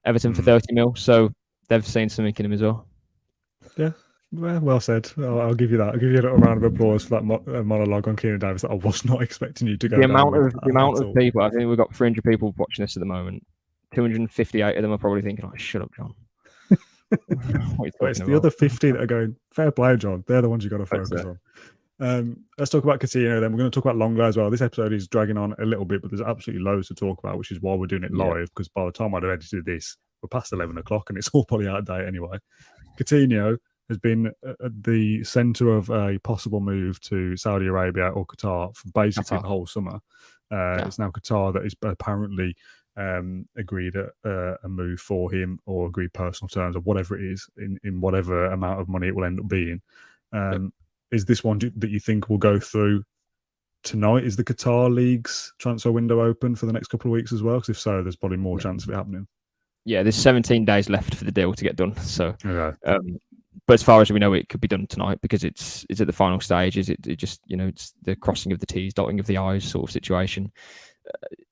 Everton for 30 mil. So they've seen something in him as well. Yeah, well said. I'll give you that. I'll give you a little round of applause for that monologue on Kieran Davis that I was not expecting you to go. The amount of people, I think we've got 300 people watching this at the moment. 258 of them are probably thinking, "Oh, shut up, John." It's the other 50 that are going, fair play, John. They're the ones you've got to focus on. Let's talk about Coutinho then. We're going to talk about Longley as well. This episode is dragging on a little bit, but there's absolutely loads to talk about, which is why we're doing it live, because by the time I'd have edited this, we're past 11 o'clock and it's all probably out of date anyway. Coutinho has been at the centre of a possible move to Saudi Arabia or Qatar for basically the whole summer. It's now Qatar that is apparently agreed a move for him, or agreed personal terms, or whatever it is, in whatever amount of money it will end up being. Is this one that you think will go through tonight? Is the Qatar League's transfer window open for the next couple of weeks as well? Because if so, there's probably more chance of it happening. Yeah, there's 17 days left for the deal to get done. So, but as far as we know, it could be done tonight because it's at the final stage. It just, it's the crossing of the T's, dotting of the I's sort of situation.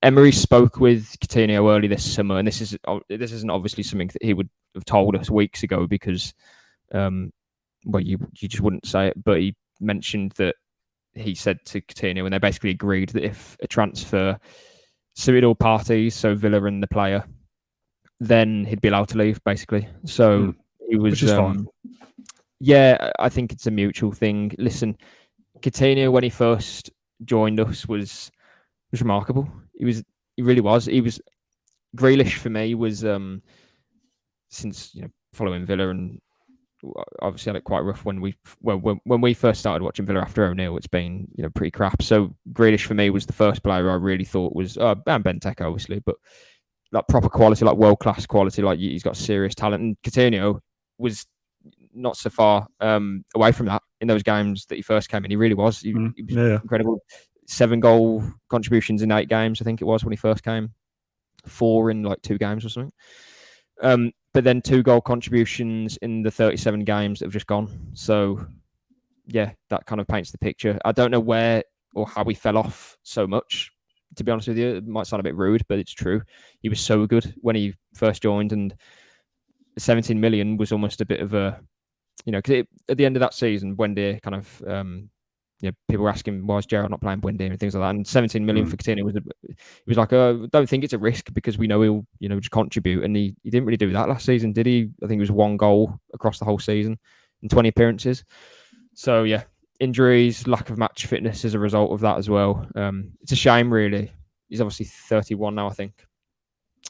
Emery spoke with Coutinho early this summer, and this isn't obviously something that he would have told us weeks ago because, you just wouldn't say it. But he mentioned that he said to Coutinho, and they basically agreed that if a transfer suited all parties, so Villa and the player, then he'd be allowed to leave, basically. So he was, which is fine. Yeah, I think it's a mutual thing. Listen, Coutinho, when he first joined us, was remarkable. He really was. He was Grealish for me was since following Villa, and obviously had it quite rough when we first started watching Villa after O'Neill. It's been pretty crap. So Grealish for me was the first player I really thought was and Benteke obviously, but like proper quality, like world class quality, like he's got serious talent. And Coutinho was not so far away from that in those games that he first came in. He really was. He was incredible. 7 goal contributions in 8 games, I think it was when he first came. 4 in like 2 games or something. But then 2 goal contributions in the 37 games that have just gone. So, yeah, that kind of paints the picture. I don't know where or how he fell off so much, to be honest with you. It might sound a bit rude, but it's true. He was so good when he first joined, and 17 million was almost a bit of a, because at the end of that season, Wendy kind of, people were asking why is Gerrard not playing Wendy and things like that. And 17 million for Coutinho was like, I don't think it's a risk because we know he'll, just contribute. And he didn't really do that last season, did he? I think it was 1 goal across the whole season in 20 appearances. So yeah, injuries, lack of match fitness as a result of that as well. It's a shame, really. He's obviously 31 now, I think.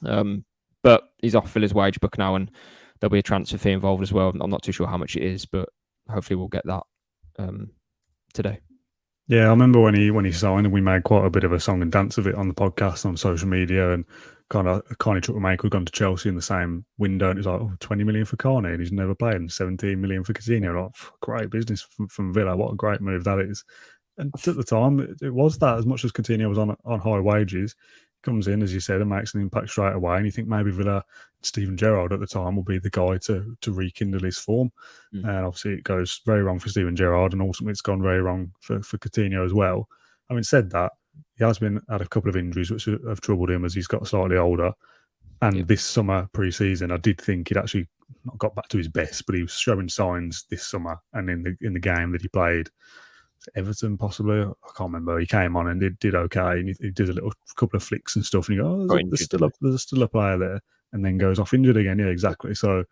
But he's off Villa's wage book now, and there'll be a transfer fee involved as well. I'm not too sure how much it is, but hopefully we'll get that today. Yeah, I remember when he signed, and we made quite a bit of a song and dance of it on the podcast, on social media, and Carney Chukwuemeka had gone to Chelsea in the same window, and it was like 20 million for Carney, and he's never played, and 17 million for Coutinho. Like, great business from Villa. What a great move that is. And at the time, it was that, as much as Coutinho was on high wages, comes in, as you said, and makes an impact straight away. And you think maybe Villa, Steven Gerrard at the time, will be the guy to rekindle his form. And obviously it goes very wrong for Steven Gerrard, and ultimately it's gone very wrong for Coutinho as well. Having said that, he has had a couple of injuries which have troubled him as he's got slightly older. And this summer pre-season, I did think he'd actually not got back to his best, but he was showing signs this summer. And in the game that he played, Everton possibly, I can't remember, he came on and did okay, and he did a couple of flicks and stuff, and you go, there's still a player there, and then goes off injured again. Yeah, exactly. So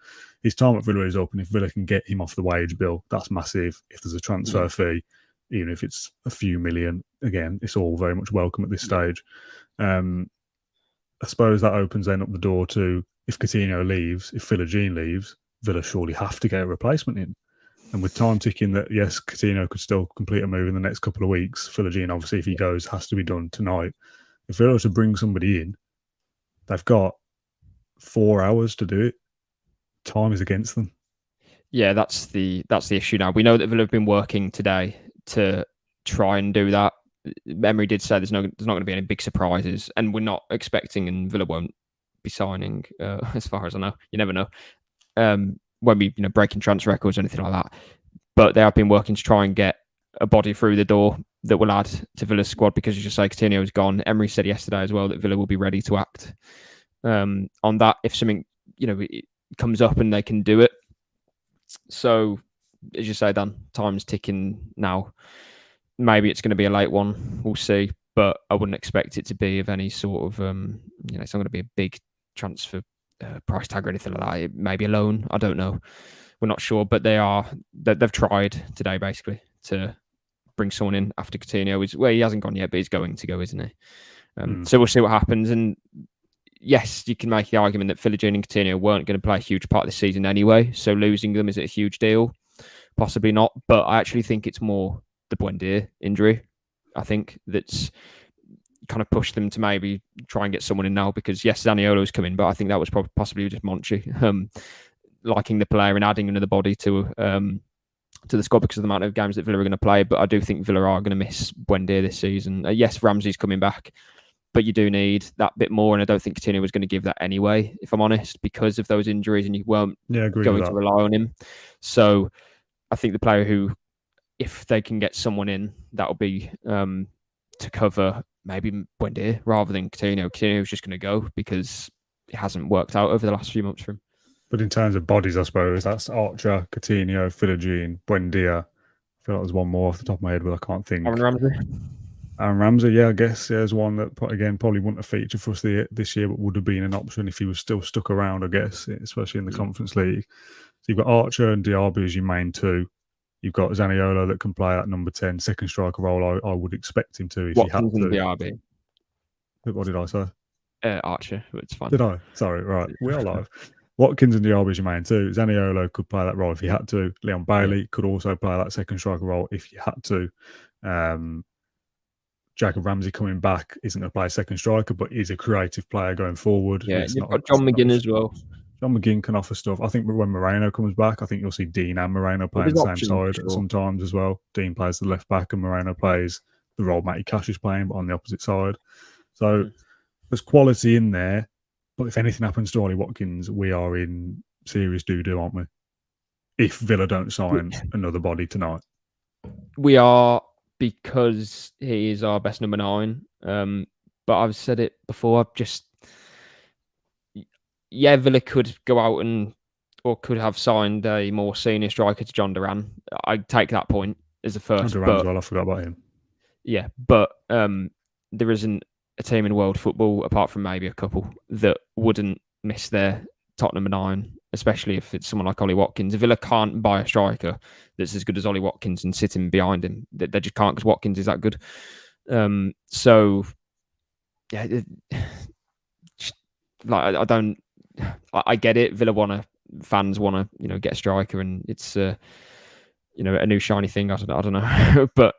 his time at Villa is up, and if Villa can get him off the wage bill, that's massive. If there's a transfer fee, even if it's a few million, again, it's all very much welcome at this stage. I suppose that opens then up the door to, if Coutinho leaves, if Philogene leaves, Villa surely have to get a replacement in. And with time ticking, that yes, Coutinho could still complete a move in the next couple of weeks. Philogene, obviously, if he goes, has to be done tonight. if Villa were to bring somebody in, they've got 4 hours to do it. Time is against them. Yeah, that's the issue now. We know that Villa have been working today to try and do that. Emery did say there's not going to be any big surprises, and we're not expecting, and Villa won't be signing, as far as I know. You never know. Won't be breaking transfer records or anything like that. But they have been working to try and get a body through the door that will add to Villa's squad, because, as you say, Coutinho is gone. Emery said yesterday as well that Villa will be ready to act on that if something it comes up and they can do it. So, as you say, Dan, time's ticking now. Maybe it's going to be a late one. We'll see. But I wouldn't expect it to be of any sort of, it's not going to be a big transfer price tag or anything like that. It may be a loan. I don't know. We're not sure. But they've tried today, basically, to bring someone in after Coutinho. He hasn't gone yet, but he's going to go, isn't he? So we'll see what happens. And yes, you can make the argument that Philogene and Coutinho weren't going to play a huge part of the season anyway. So losing them, is it a huge deal? Possibly not. But I actually think it's more the Buendia injury. I think that's kind of pushed them to maybe try and get someone in now, because yes, Zaniolo's come in, but I think that was possibly just Monchi liking the player and adding another body to the squad because of the amount of games that Villa are going to play. But I do think Villa are going to miss Buendia this season. Yes, Ramsey's coming back, but you do need that bit more, and I don't think Coutinho was going to give that anyway, if I'm honest, because of those injuries, and you weren't going to rely on him. So I think the player who, if they can get someone in, that'll be to cover maybe Buendia rather than Coutinho. Coutinho's just going to go because it hasn't worked out over the last few months for him. But in terms of bodies, I suppose, that's Archer, Coutinho, Philogene, Buendia. I feel like there's one more off the top of my head, but I can't think. Aaron Ramsey, yeah, I guess. Yeah, there's one that, again, probably wouldn't have featured for us this year, but would have been an option if he was still stuck around, I guess, especially in the Conference League. So you've got Archer and Diaby as your main two. You've got Zaniolo that can play at number 10, second striker role. I would expect him to if he had to. Diaby. What did I say? Archer, it's fine. Did I? Sorry, right. We are live. Watkins and Diaby is your main two. Zaniolo could play that role if he had to. Leon Bailey could also play that second striker role if you had to. Jacob Ramsey coming back isn't going to play second striker, but he's a creative player going forward. Yeah, you've got John McGinn as well. John McGinn can offer stuff. I think when Moreno comes back, I think you'll see Dean and Moreno playing the same side sometimes as well. Dean plays the left back and Moreno plays the role Matty Cash is playing, but on the opposite side. So there's quality in there. But if anything happens to Ollie Watkins, we are in serious doo-doo, aren't we? If Villa don't sign another body tonight. We are, because he is our best number 9. But I've said it before, Villa could go out or could have signed a more senior striker to John Duran. I'd take that point as a first. Duran as well, I forgot about him. Yeah, but there isn't a team in world football, apart from maybe a couple, that wouldn't miss their top number 9, especially if it's someone like Ollie Watkins. Villa can't buy a striker that's as good as Ollie Watkins and sit him behind him. They just can't, because Watkins is that good. I get it. Villa fans want to, get a striker, and it's a new shiny thing. I don't know, but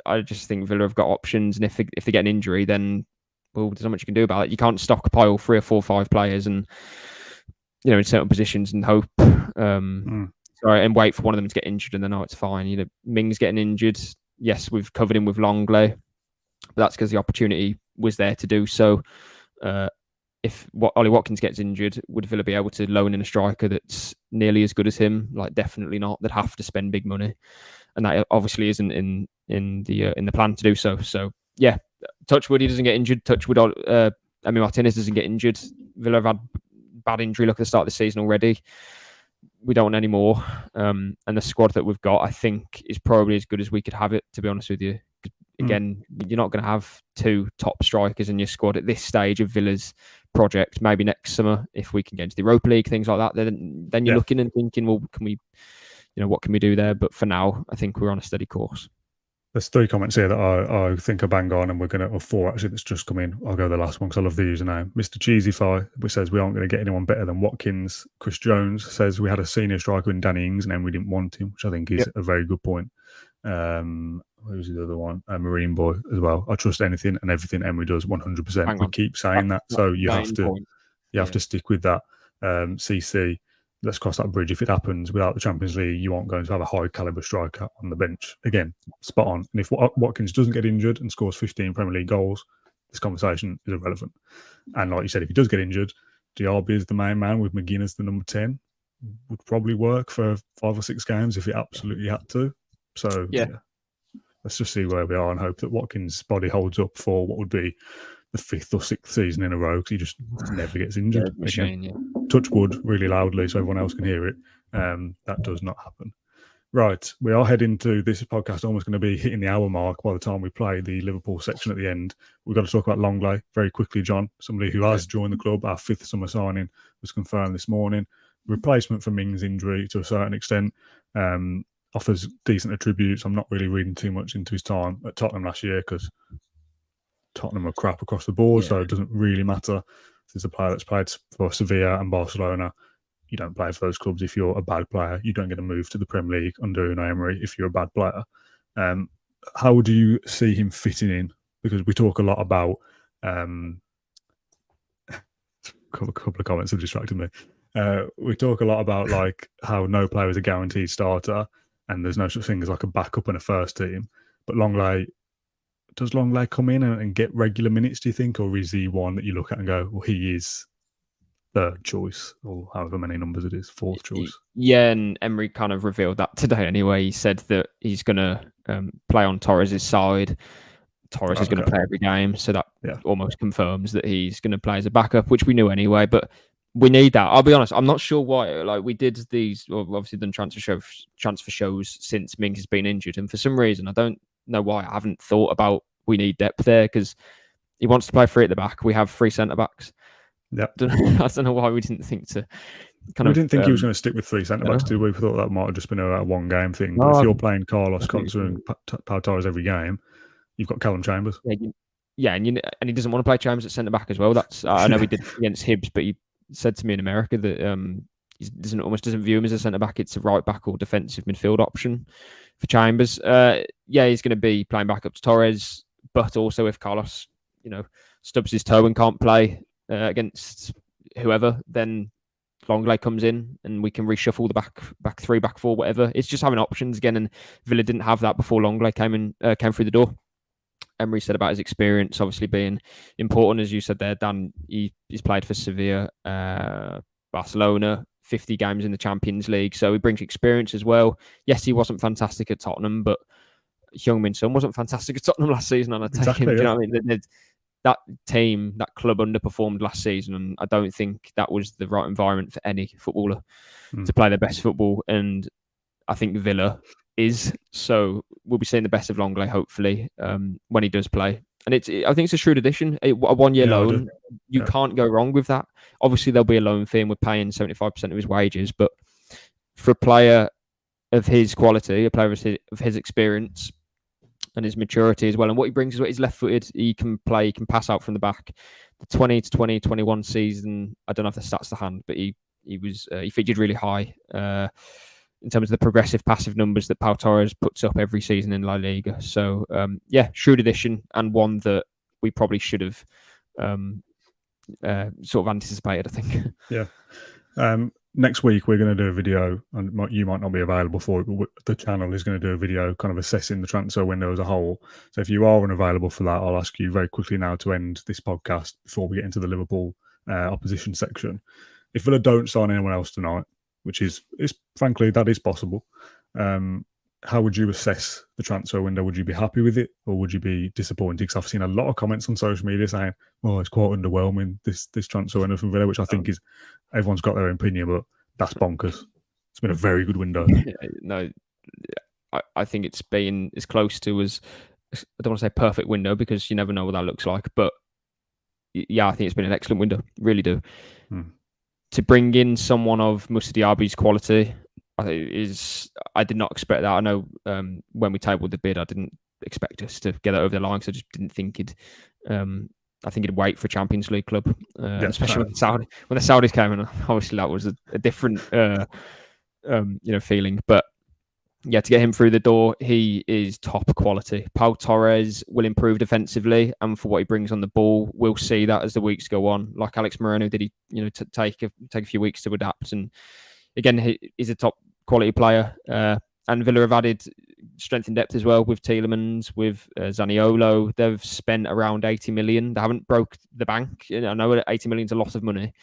I just think Villa have got options, and if they get an injury, then there's not much you can do about it. You can't stockpile 3 or 4 or 5 players and in certain positions and hope and wait for one of them to get injured, and then it's fine. Ming's getting injured. Yes, we've covered him with Longley, but that's because the opportunity was there to do so. If Ollie Watkins gets injured, would Villa be able to loan in a striker that's nearly as good as him? Definitely not. They'd have to spend big money, and that obviously isn't in the plan to do so. So yeah, touchwood, he doesn't get injured. Touchwood, Emi Martinez doesn't get injured. Villa have had bad injury luck at the start of the season already. We don't want any more. And the squad that we've got, I think, is probably as good as we could have it, to be honest with you. Again, you're not going to have 2 top strikers in your squad at this stage of Villa's project. Maybe next summer, if we can get into the Europa League, things like that, then you're looking and thinking, well, can we, what can we do there? But for now, I think we're on a steady course. There's 3 comments here that I think are bang on, and we're going to, or 4 actually, that's just come in. I'll go the last one because I love the username. Mr. Cheesyfy, which says we aren't going to get anyone better than Watkins. Chris Jones says we had a senior striker in Danny Ings and then we didn't want him, which I think is a very good point. Who was the other one? Marine Boy as well. I trust anything and everything Emery does 100%. Hang We on. keep saying that, so you have to Point. you have to stick with that. CC, let's cross that bridge. If it happens without the Champions League, you aren't going to have a high caliber striker on the bench. Again, spot on. And if Watkins doesn't get injured and scores 15 Premier League goals, this conversation is irrelevant. And like you said, if he does get injured, Diaby is the main man with McGinn as the number 10. Would probably work for 5 or 6 games if it absolutely had to. So yeah, let's just see where we are and hope that Watkins' body holds up for what would be the 5th or 6th season in a row, because he just never gets injured. Touch wood really loudly so everyone else can hear it. That does not happen. Right, we are heading to this podcast almost going to be hitting the hour mark by the time we play the Liverpool section at the end. We've got to talk about Longley very quickly, John. Somebody who has joined the club. Our 5th summer signing was confirmed this morning. Replacement for Ming's injury to a certain extent. Offers decent attributes. I'm not really reading too much into his time at Tottenham last year because Tottenham are crap across the board, so it doesn't really matter. If there's a player that's played for Sevilla and Barcelona, you don't play for those clubs if you're a bad player. You don't get a move to the Premier League under Unai Emery if you're a bad player. How would you see him fitting in? Because we talk a lot about... a couple of comments have distracted me. We talk a lot about like how no player is a guaranteed starter and there's no such thing as like a backup in a first team. But does Longley come in and get regular minutes, do you think? Or is he one that you look at and go, well, he is third choice or however many numbers it is, 4th choice? Yeah, and Emery kind of revealed that today anyway. He said that he's going to play on Torres' side. Torres is going to play every game, so that almost confirms that he's going to play as a backup, which we knew anyway, but we need that. I'll be honest, I'm not sure why. Like, we did these, obviously done transfer shows since Ming has been injured, and for some reason, I don't know why I haven't thought about we need depth there, because he wants to play 3 at the back. We have 3 centre-backs. I don't know why we didn't think to we didn't think he was going to stick with 3 centre-backs, did we? We thought that might have just been a one-game thing. But if you're playing Carlos, Conser and Pau Torres every game, you've got Callum Chambers. Yeah, and he doesn't want to play Chambers at centre-back as well. That's I know he did against Hibs, but he said to me in America that he doesn't view him as a centre-back. It's a right-back or defensive midfield option for Chambers. He's going to be playing back up to Torres, but also if Carlos, stubs his toe and can't play against whoever, then Longley comes in and we can reshuffle the back 3, back 4, whatever. It's just having options again, and Villa didn't have that before Longley came through the door. Emery said about his experience obviously being important, as you said there, Dan. He's played for Sevilla, Barcelona, 50 games in the Champions League, so he brings experience as well. Yes, he wasn't fantastic at Tottenham, but Heung-min Son wasn't fantastic at Tottenham last season, and I take him. Do you know what I mean? That club underperformed last season, and I don't think that was the right environment for any footballer to play their best football. And I think Villa is, so we'll be seeing the best of Longley hopefully when he does play. And I think it's a shrewd addition. A 1-year loan, you can't go wrong with that. Obviously, there'll be a loan fee, and we're paying 75% of his wages. But for a player of his quality, a player of his experience and his maturity as well, and what he brings is he's left-footed. He can play, he can pass out from the back. The 2020-21 season, I don't have the stats to hand, but he featured really high in terms of the progressive passive numbers that Pau Torres puts up every season in La Liga. So, shrewd addition, and one that we probably should have sort of anticipated, I think. Yeah. Next week, we're going to do a video, and you might not be available for it, but the channel is going to do a video kind of assessing the transfer window as a whole. So if you are unavailable for that, I'll ask you very quickly now to end this podcast before we get into the Liverpool opposition section. If Villa don't sign anyone else tonight, which is frankly, that is possible, how would you assess the transfer window? Would you be happy with it, or would you be disappointed? Because I've seen a lot of comments on social media saying, "Oh, it's quite underwhelming, this transfer window from Villa," which I think is, everyone's got their opinion, but that's bonkers. It's been a very good window. No, I think it's been as close to as, I don't want to say perfect window, because you never know what that looks like, but yeah, I think it's been an excellent window. Really do. To bring in someone of Moussa Diaby's quality, I did not expect that. I know when we tabled the bid, I didn't expect us to get it over the line, because I just didn't think I think he'd wait for a Champions League club, especially when the Saudis came in. Obviously, that was a different feeling. But to get him through the door, he is top quality. Pau Torres will improve defensively, and for what he brings on the ball, we'll see that as the weeks go on. Like Alex Moreno did, he take a few weeks to adapt, and again, he's a top quality player. And Villa have added strength in depth as well with Tielemans, with Zaniolo. They've spent around 80 million. They haven't broke the bank. I know 80 million is a lot of money,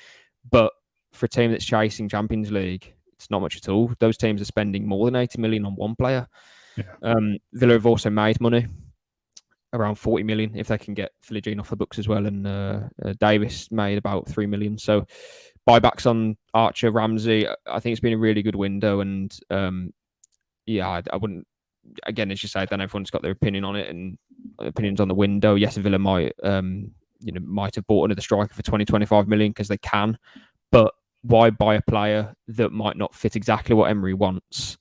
but for a team that's chasing Champions League, it's not much at all. Those teams are spending more than 80 million on one player. Yeah. Villa have also made money, around 40 million if they can get Philogene off the books as well. And Davis made about 3 million. So buybacks on Archer, Ramsey, I think it's been a really good window. And I wouldn't, again, as you say, then everyone's got their opinion on it and opinions on the window. Yes, Villa might have bought another striker for 20-25 million because they can, but why buy a player that might not fit exactly what Emery wants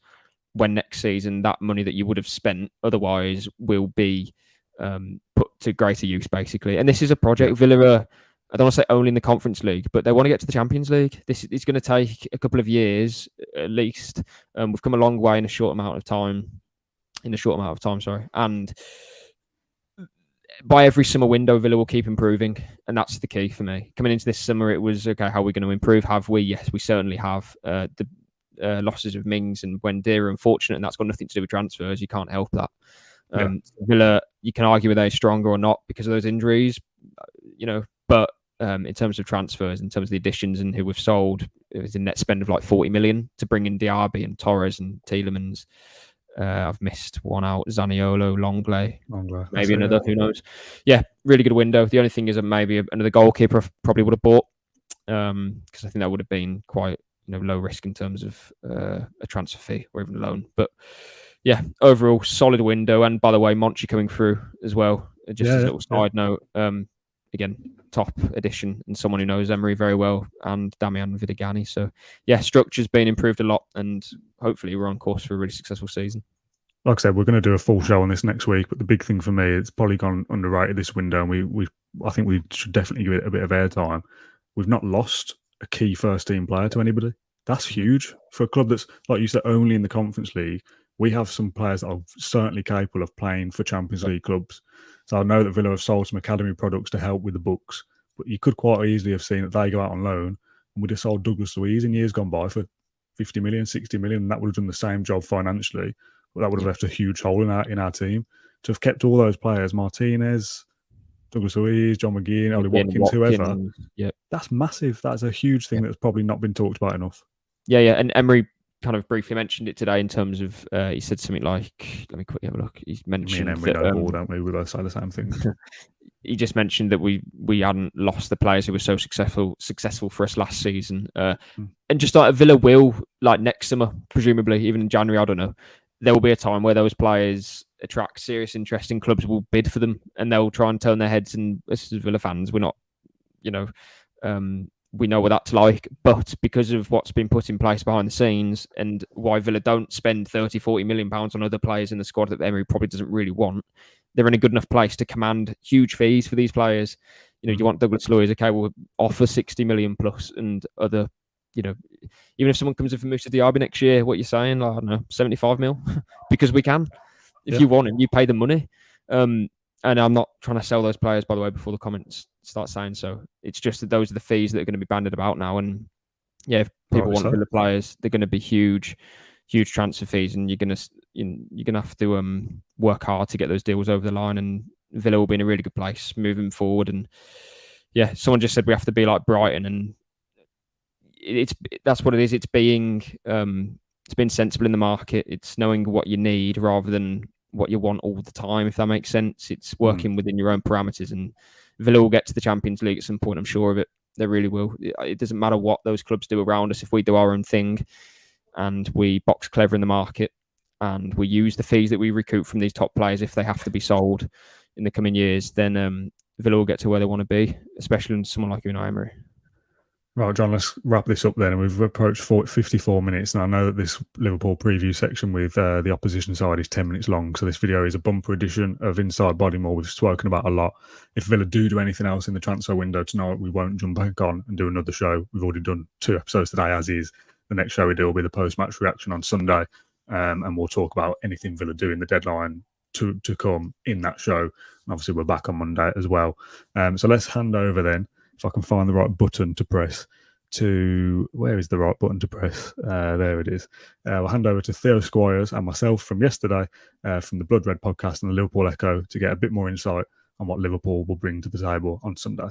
when next season that money that you would have spent otherwise will be put to greater use, basically? And this is a project. Villa, I don't want to say only in the Conference League, but they want to get to the Champions League. This is going to take a couple of years at least. We've come a long way in a short amount of time. And by every summer window, Villa will keep improving, and that's the key for me. Coming into this summer, it was, okay, how are we going to improve? Have we? Yes, we certainly have. The losses of Mings and Buendia are unfortunate, and that's got nothing to do with transfers. You can't help that. Villa, you can argue whether they're stronger or not because of those injuries, but in terms of transfers, in terms of the additions and who we've sold, it was a net spend of like 40 million to bring in Diaby and Torres and Tielemans. I've missed one out. Zaniolo, Longley, maybe another. Who knows? Yeah, really good window. The only thing is that maybe another goalkeeper I probably would have bought because I think that would have been quite low risk in terms of a transfer fee or even a loan. But yeah, overall solid window. And by the way, Monchi coming through as well. Just as a little side note. Again, top addition and someone who knows Emery very well, and Damian Vidagani. So yeah, structure's been improved a lot, and hopefully we're on course for a really successful season. Like I said, we're going to do a full show on this next week, but the big thing for me, it's probably gone underrated this window, and I think we should definitely give it a bit of airtime. We've not lost a key first team player to anybody. That's huge for a club that's, like you said, only in the Conference League. We have some players that are certainly capable of playing for Champions League clubs. So I know that Villa have sold some academy products to help with the books, but you could quite easily have seen that they go out on loan, and we'd have sold Douglas Luiz in years gone by for 50 million, 60 million, and that would have done the same job financially, but that would have left a huge hole in our team. To have kept all those players, Martinez, Douglas Luiz, John McGinn, Ollie Watkins, whoever, that's massive. That's a huge thing that's probably not been talked about enough. Yeah, and Emery kind of briefly mentioned it today in terms of he said something like, let me quickly have a look. He's mentioned me and Emery know more, don't we? We both say the same thing. He just mentioned that we hadn't lost the players who were so successful for us last season, and just like Villa will, like next summer, presumably even in January, I don't know, there will be a time where those players attract serious interest and clubs will bid for them, and they'll try and turn their heads. And this is Villa fans, we're not, we know what that's like, but because of what's been put in place behind the scenes and why Villa don't spend 30-40 million pounds on other players in the squad that Emery probably doesn't really want, they're in a good enough place to command huge fees for these players. You want Douglas Luiz, okay, we'll offer 60 million plus, and other, even if someone comes in for Moussa Diaby next year, what you're saying, like, I don't know, 75 mil, because we can. If you want him, you pay the money. And I'm not trying to sell those players, by the way, before the comments start saying so. It's just that those are the fees that are going to be banded about now. And yeah, if people want Villa players, they're going to be huge transfer fees, and you're going to have to work hard to get those deals over the line. And Villa will be in a really good place moving forward. And yeah, someone just said we have to be like Brighton, and that's what it is. It's being sensible in the market. It's knowing what you need rather than what you want all the time, if that makes sense. It's working within your own parameters, and Villa will get to the Champions League at some point, I'm sure of it. They really will. It doesn't matter what those clubs do around us. If we do our own thing and we box clever in the market and we use the fees that we recoup from these top players, if they have to be sold in the coming years, then Villa will get to where they want to be, especially in someone like Unai Emery. Right, John, let's wrap this up then. And we've approached 54 minutes. And I know that this Liverpool preview section with the opposition side is 10 minutes long. So this video is a bumper edition of Inside Bodymoor. We've spoken about a lot. If Villa do anything else in the transfer window tonight, we won't jump back on and do another show. We've already done 2 episodes today, as is. The next show we do will be the post-match reaction on Sunday. and we'll talk about anything Villa do in the deadline to come in that show. And obviously, we're back on Monday as well. So let's hand over then, if I can find the right button to press, where is the right button to press? There it is. We'll hand over to Theo Squires and myself from yesterday from the Blood Red podcast and the Liverpool Echo to get a bit more insight on what Liverpool will bring to the table on Sunday.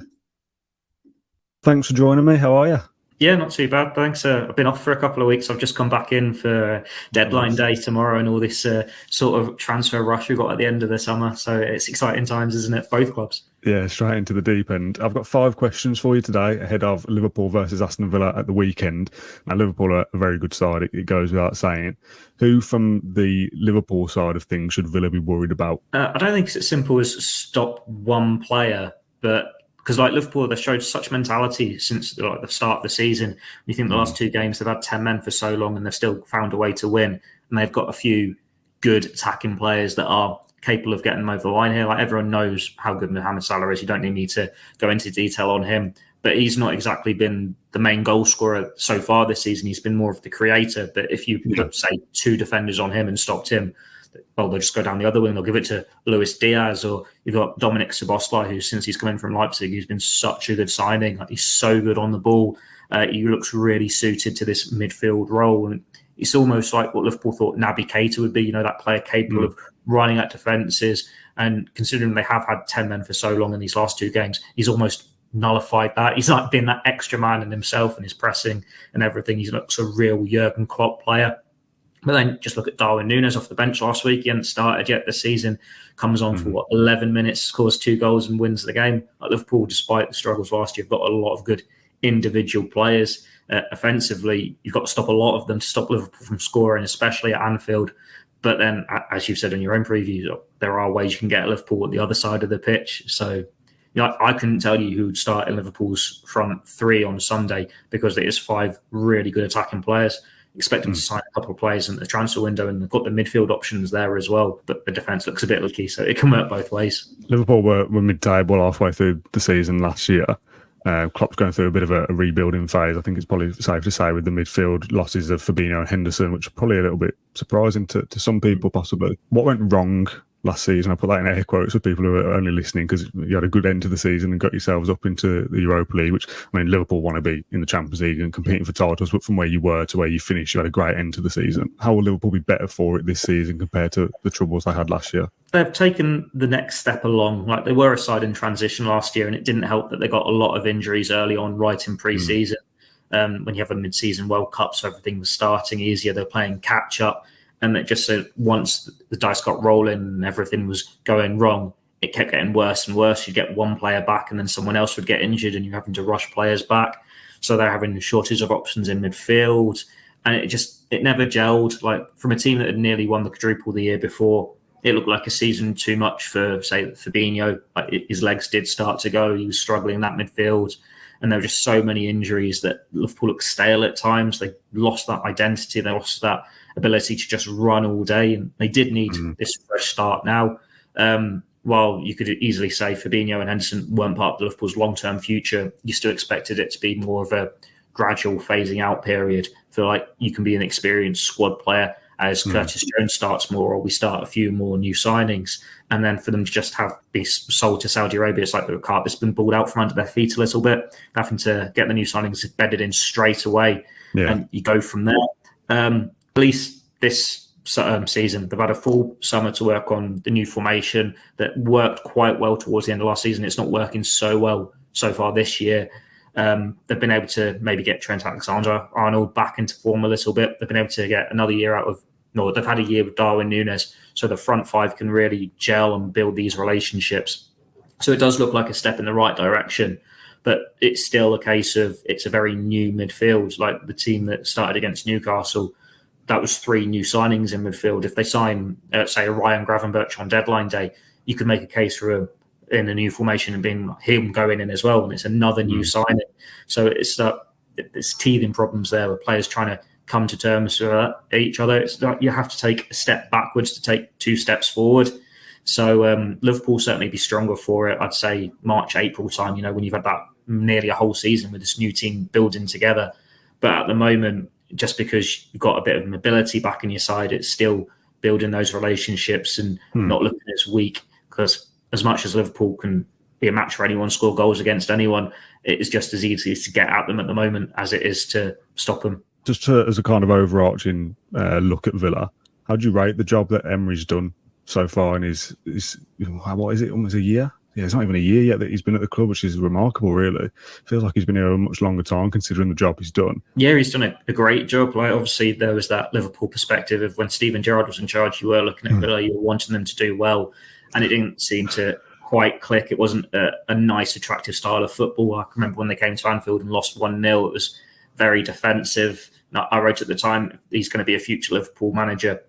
Thanks for joining me. How are you? Yeah, not too bad, thanks. I've been off for a couple of weeks. I've just come back in for deadline day tomorrow and all this sort of transfer rush we got at the end of the summer. So it's exciting times, isn't it, for both clubs? Yeah, straight into the deep end. I've got 5 questions for you today ahead of Liverpool versus Aston Villa at the weekend. Now, Liverpool are a very good side, it goes without saying. Who from the Liverpool side of things should Villa be worried about? I don't think it's as simple as stop one player, but because like Liverpool, they've showed such mentality since the start of the season. You think the last 2 games, they've had 10 men for so long and they've still found a way to win. And they've got a few good attacking players that are capable of getting them over the line here. Like everyone knows how good Mohamed Salah is. You don't need me to go into detail on him. But he's not exactly been the main goal scorer so far this season. He's been more of the creator. But if you put, say, 2 defenders on him and stopped him, well, they'll just go down the other wing. They'll give it to Luis Diaz, or you've got Dominic Szoboszlai, who since he's come in from Leipzig, he's been such a good signing. Like, he's so good on the ball. He looks really suited to this midfield role. And it's almost like what Liverpool thought Naby Keita would be, that player capable of running at defences. And considering they have had 10 men for so long in these last 2 games, he's almost nullified that. He's like been that extra man in himself and his pressing and everything. He looks a real Jurgen Klopp player. But then just look at Darwin Núñez off the bench last week. He hadn't started yet this season. Comes on for 11 minutes, scores 2 goals and wins the game. Like Liverpool, despite the struggles last year, have got a lot of good individual players. Offensively, you've got to stop a lot of them to stop Liverpool from scoring, especially at Anfield. But then, as you've said in your own preview, there are ways you can get at Liverpool at the other side of the pitch. So I couldn't tell you who would start in Liverpool's front 3 on Sunday because there is 5 really good attacking players. Expect them to sign a couple of players in the transfer window, and they've got the midfield options there as well. But the defence looks a bit lucky, so it can work both ways. Liverpool were mid-table halfway through the season last year. Klopp's going through a bit of a rebuilding phase. I think it's probably safe to say with the midfield losses of Fabinho and Henderson, which are probably a little bit surprising to some people possibly. What went wrong last season? I put that in air quotes for people who are only listening, because you had a good end to the season and got yourselves up into the Europa League, which, I mean, Liverpool want to be in the Champions League and competing for titles, but from where you were to where you finished, you had a great end to the season. How will Liverpool be better for it this season compared to the troubles they had last year? They've taken the next step along. Like, they were a side in transition last year, and it didn't help that they got a lot of injuries early on, right in pre-season. When you have a mid-season World Cup, so everything was starting easier. They're playing catch-up. And it just said once the dice got rolling and everything was going wrong, it kept getting worse and worse. You'd get one player back and then someone else would get injured and you're having to rush players back. So they're having a shortage of options in midfield. And it never gelled. Like, from a team that had nearly won the quadruple the year before, it looked like a season too much for, say, Fabinho. Like, his legs did start to go. He was struggling in that midfield. And there were just so many injuries that Liverpool looked stale at times. They lost that identity. They lost that ability to just run all day. And they did need this fresh start now. While you could easily say Fabinho and Henderson weren't part of Liverpool's long-term future, you still expected it to be more of a gradual phasing out period. Feel like you can be an experienced squad player as Curtis Jones starts more, or we start a few more new signings. And then for them to just be sold to Saudi Arabia, it's like the carpet's been pulled out from under their feet a little bit, having to get the new signings bedded in straight away. Yeah. And you go from there. At least this season, they've had a full summer to work on the new formation that worked quite well towards the end of last season. It's not working so well so far this year. They've been able to maybe get Trent Alexander-Arnold back into form a little bit. They've been able to get another year they've had a year with Darwin Núñez, so the front 5 can really gel and build these relationships. So it does look like a step in the right direction, but it's still a case of it's a very new midfield. Like the team that started against Newcastle, that was 3 new signings in midfield. If they sign, say, a Ryan Gravenberch on deadline day, you could make a case for in a new formation and being him going in as well, and it's another new signing. So it's teething problems there with players trying to come to terms with each other. It's like you have to take a step backwards to take 2 steps forward. So Liverpool certainly be stronger for it. I'd say March, April time, when you've had that nearly a whole season with this new team building together. But at the moment, just because you've got a bit of mobility back in your side, it's still building those relationships and not looking as weak. Because as much as Liverpool can be a match for anyone, score goals against anyone, it is just as easy to get at them at the moment as it is to stop them. Just as a kind of overarching look at Villa, how do you rate the job that Emery's done so far in his what is it, almost a year? Yeah, it's not even a year yet that he's been at the club, which is remarkable, really. Feels like he's been here a much longer time considering the job he's done. Yeah, he's done a great job. Like, obviously, there was that Liverpool perspective of when Steven Gerrard was in charge, you were looking at Villa, you were wanting them to do well, and it didn't seem to quite click. It wasn't a nice, attractive style of football. I can remember when they came to Anfield and lost 1-0, it was very defensive. I wrote at the time, he's going to be a future Liverpool manager.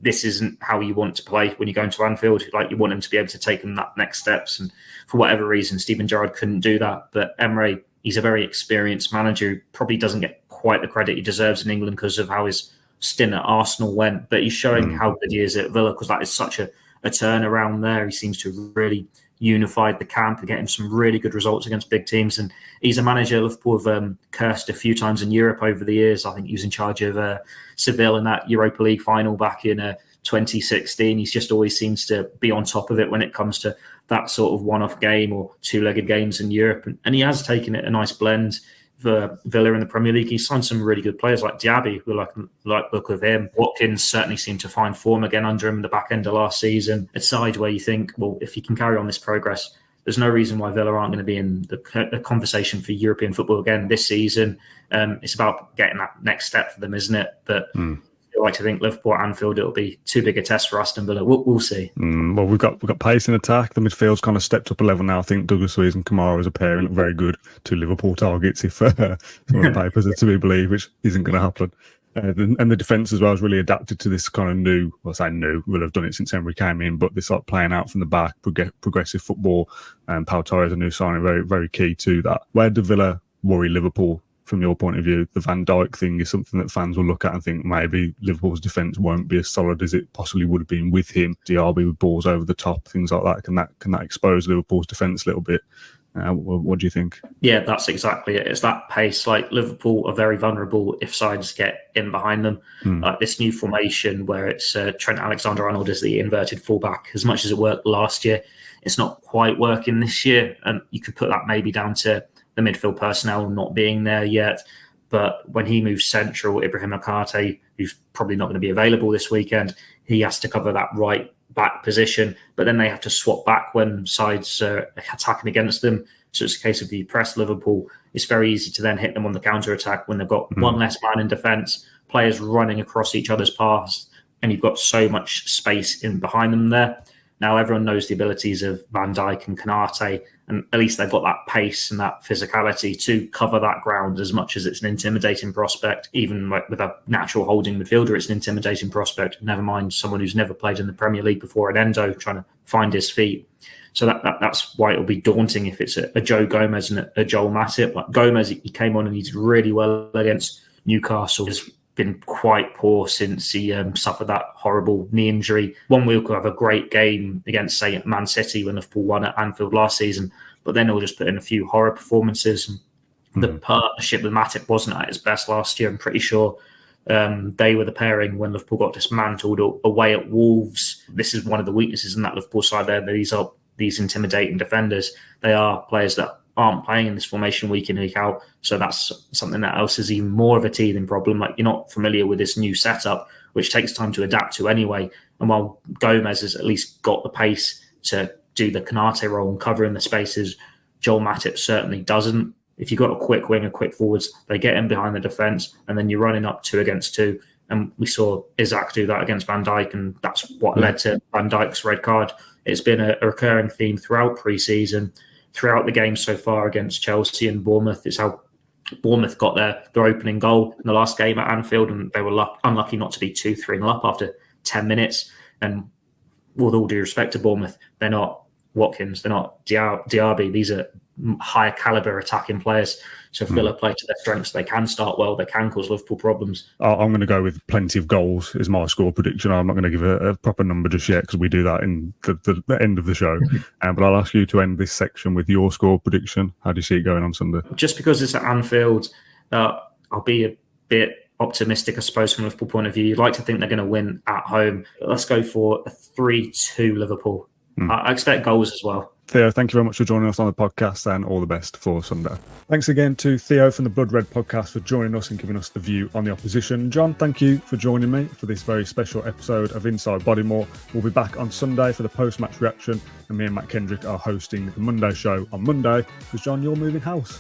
This isn't how you want to play when you go into Anfield. Like, you want him to be able to take them that next steps. And for whatever reason, Steven Gerrard couldn't do that. But Emery, he's a very experienced manager who probably doesn't get quite the credit he deserves in England because of how his stint at Arsenal went. But he's showing how good he is at Villa, because that is such a turnaround there. He seems to have really unified the camp and getting some really good results against big teams. And he's a manager Liverpool have cursed a few times in Europe over the years. I think he was in charge of Seville in that Europa League final back in 2016. He's just always seems to be on top of it when it comes to that sort of one-off game or two-legged games in Europe. And he has taken it a nice blend for Villa in the Premier League. He's signed some really good players like Diaby, who like look of him. Watkins certainly seemed to find form again under him in the back end of last season. A side where you think, well, if he can carry on this progress, there's no reason why Villa aren't going to be in the conversation for European football again this season. It's about getting that next step for them, isn't it? But I like to think Liverpool at Anfield, it'll be too big a test for Aston Villa. We'll see. Well, we've got pace in attack. The midfield's kind of stepped up a level now. I think Douglas Luiz and Kamara as a pair look very good to Liverpool targets, if some of the papers are to be believed, which isn't going to happen. And the defence as well has really adapted to this kind of new, well, I say new, we'll have done it since Emery came in, but this like playing out from the back, progressive football, and Pau Torres, a new signing, very, very key to that. Where do Villa worry Liverpool from your point of view? The Van Dijk thing is something that fans will look at and think maybe Liverpool's defence won't be as solid as it possibly would have been with him. Diaby with balls over the top, things like that. Can that expose Liverpool's defence a little bit? What do you think? Yeah, that's exactly it. It's that pace. Like, Liverpool are very vulnerable if sides get in behind them. Like this new formation where it's Trent Alexander-Arnold as the inverted fullback. As much as it worked last year, it's not quite working this year. And you could put that maybe down to the midfield personnel not being there yet. But when he moves central, Ibrahim Akate, who's probably not going to be available this weekend, he has to cover that right back position, but then they have to swap back when sides are attacking against them. So it's a case of if you press Liverpool, it's very easy to then hit them on the counter-attack when they've got one less man in defence, players running across each other's paths, and you've got so much space in behind them there. Now, everyone knows the abilities of Van Dijk and Konate, and at least they've got that pace and that physicality to cover that ground as much as it's an intimidating prospect. Even like with a natural holding midfielder, it's an intimidating prospect. Never mind someone who's never played in the Premier League before, an Endo trying to find his feet. So that's why it'll be daunting if it's a Joe Gomez and a Joel Matip. Like Gomez, he came on and he did really well against Newcastle. He's been quite poor since he suffered that horrible knee injury. One week will have a great game against, say, Man City when Liverpool won at Anfield last season, but then he'll just put in a few horror performances. The partnership with Matip wasn't at its best last year. I'm pretty sure they were the pairing when Liverpool got dismantled away at Wolves. This is one of the weaknesses in that Liverpool side there. These intimidating defenders. They are players that aren't playing in this formation week in, week out. So that's something that else is even more of a teething problem. Like, you're not familiar with this new setup, which takes time to adapt to anyway. And while Gomez has at least got the pace to do the Konate role and covering the spaces, Joel Matip certainly doesn't. If you've got a quick winger, quick forwards, they get in behind the defence and then you're running up 2 against 2. And we saw Isaac do that against Van Dijk, and that's what led to Van Dijk's red card. It's been a recurring theme throughout pre-season, throughout the game so far against Chelsea and Bournemouth. It's how Bournemouth got their opening goal in the last game at Anfield, and they were unlucky not to be 2-3 up after 10 minutes. And with all due respect to Bournemouth, they're not Watkins, they're not Diaby. These are higher caliber attacking players. So if Villa play to their strengths, they can start well, they can cause Liverpool problems. I'm going to go with plenty of goals is my score prediction. I'm not going to give a proper number just yet because we do that in the end of the show. But I'll ask you to end this section with your score prediction. How do you see it going on Sunday? Just because it's at Anfield, I'll be a bit optimistic, I suppose, from a Liverpool point of view. You'd like to think they're going to win at home. Let's go for a 3-2 Liverpool. I expect goals as well. Theo, thank you very much for joining us on the podcast, and all the best for Sunday. Thanks again to Theo from the Blood Red podcast for joining us and giving us the view on the opposition. John, thank you for joining me for this very special episode of Inside Bodymoor. We'll be back on Sunday for the post-match reaction, and me and Matt Kendrick are hosting the Monday show on Monday because, John, you're moving house.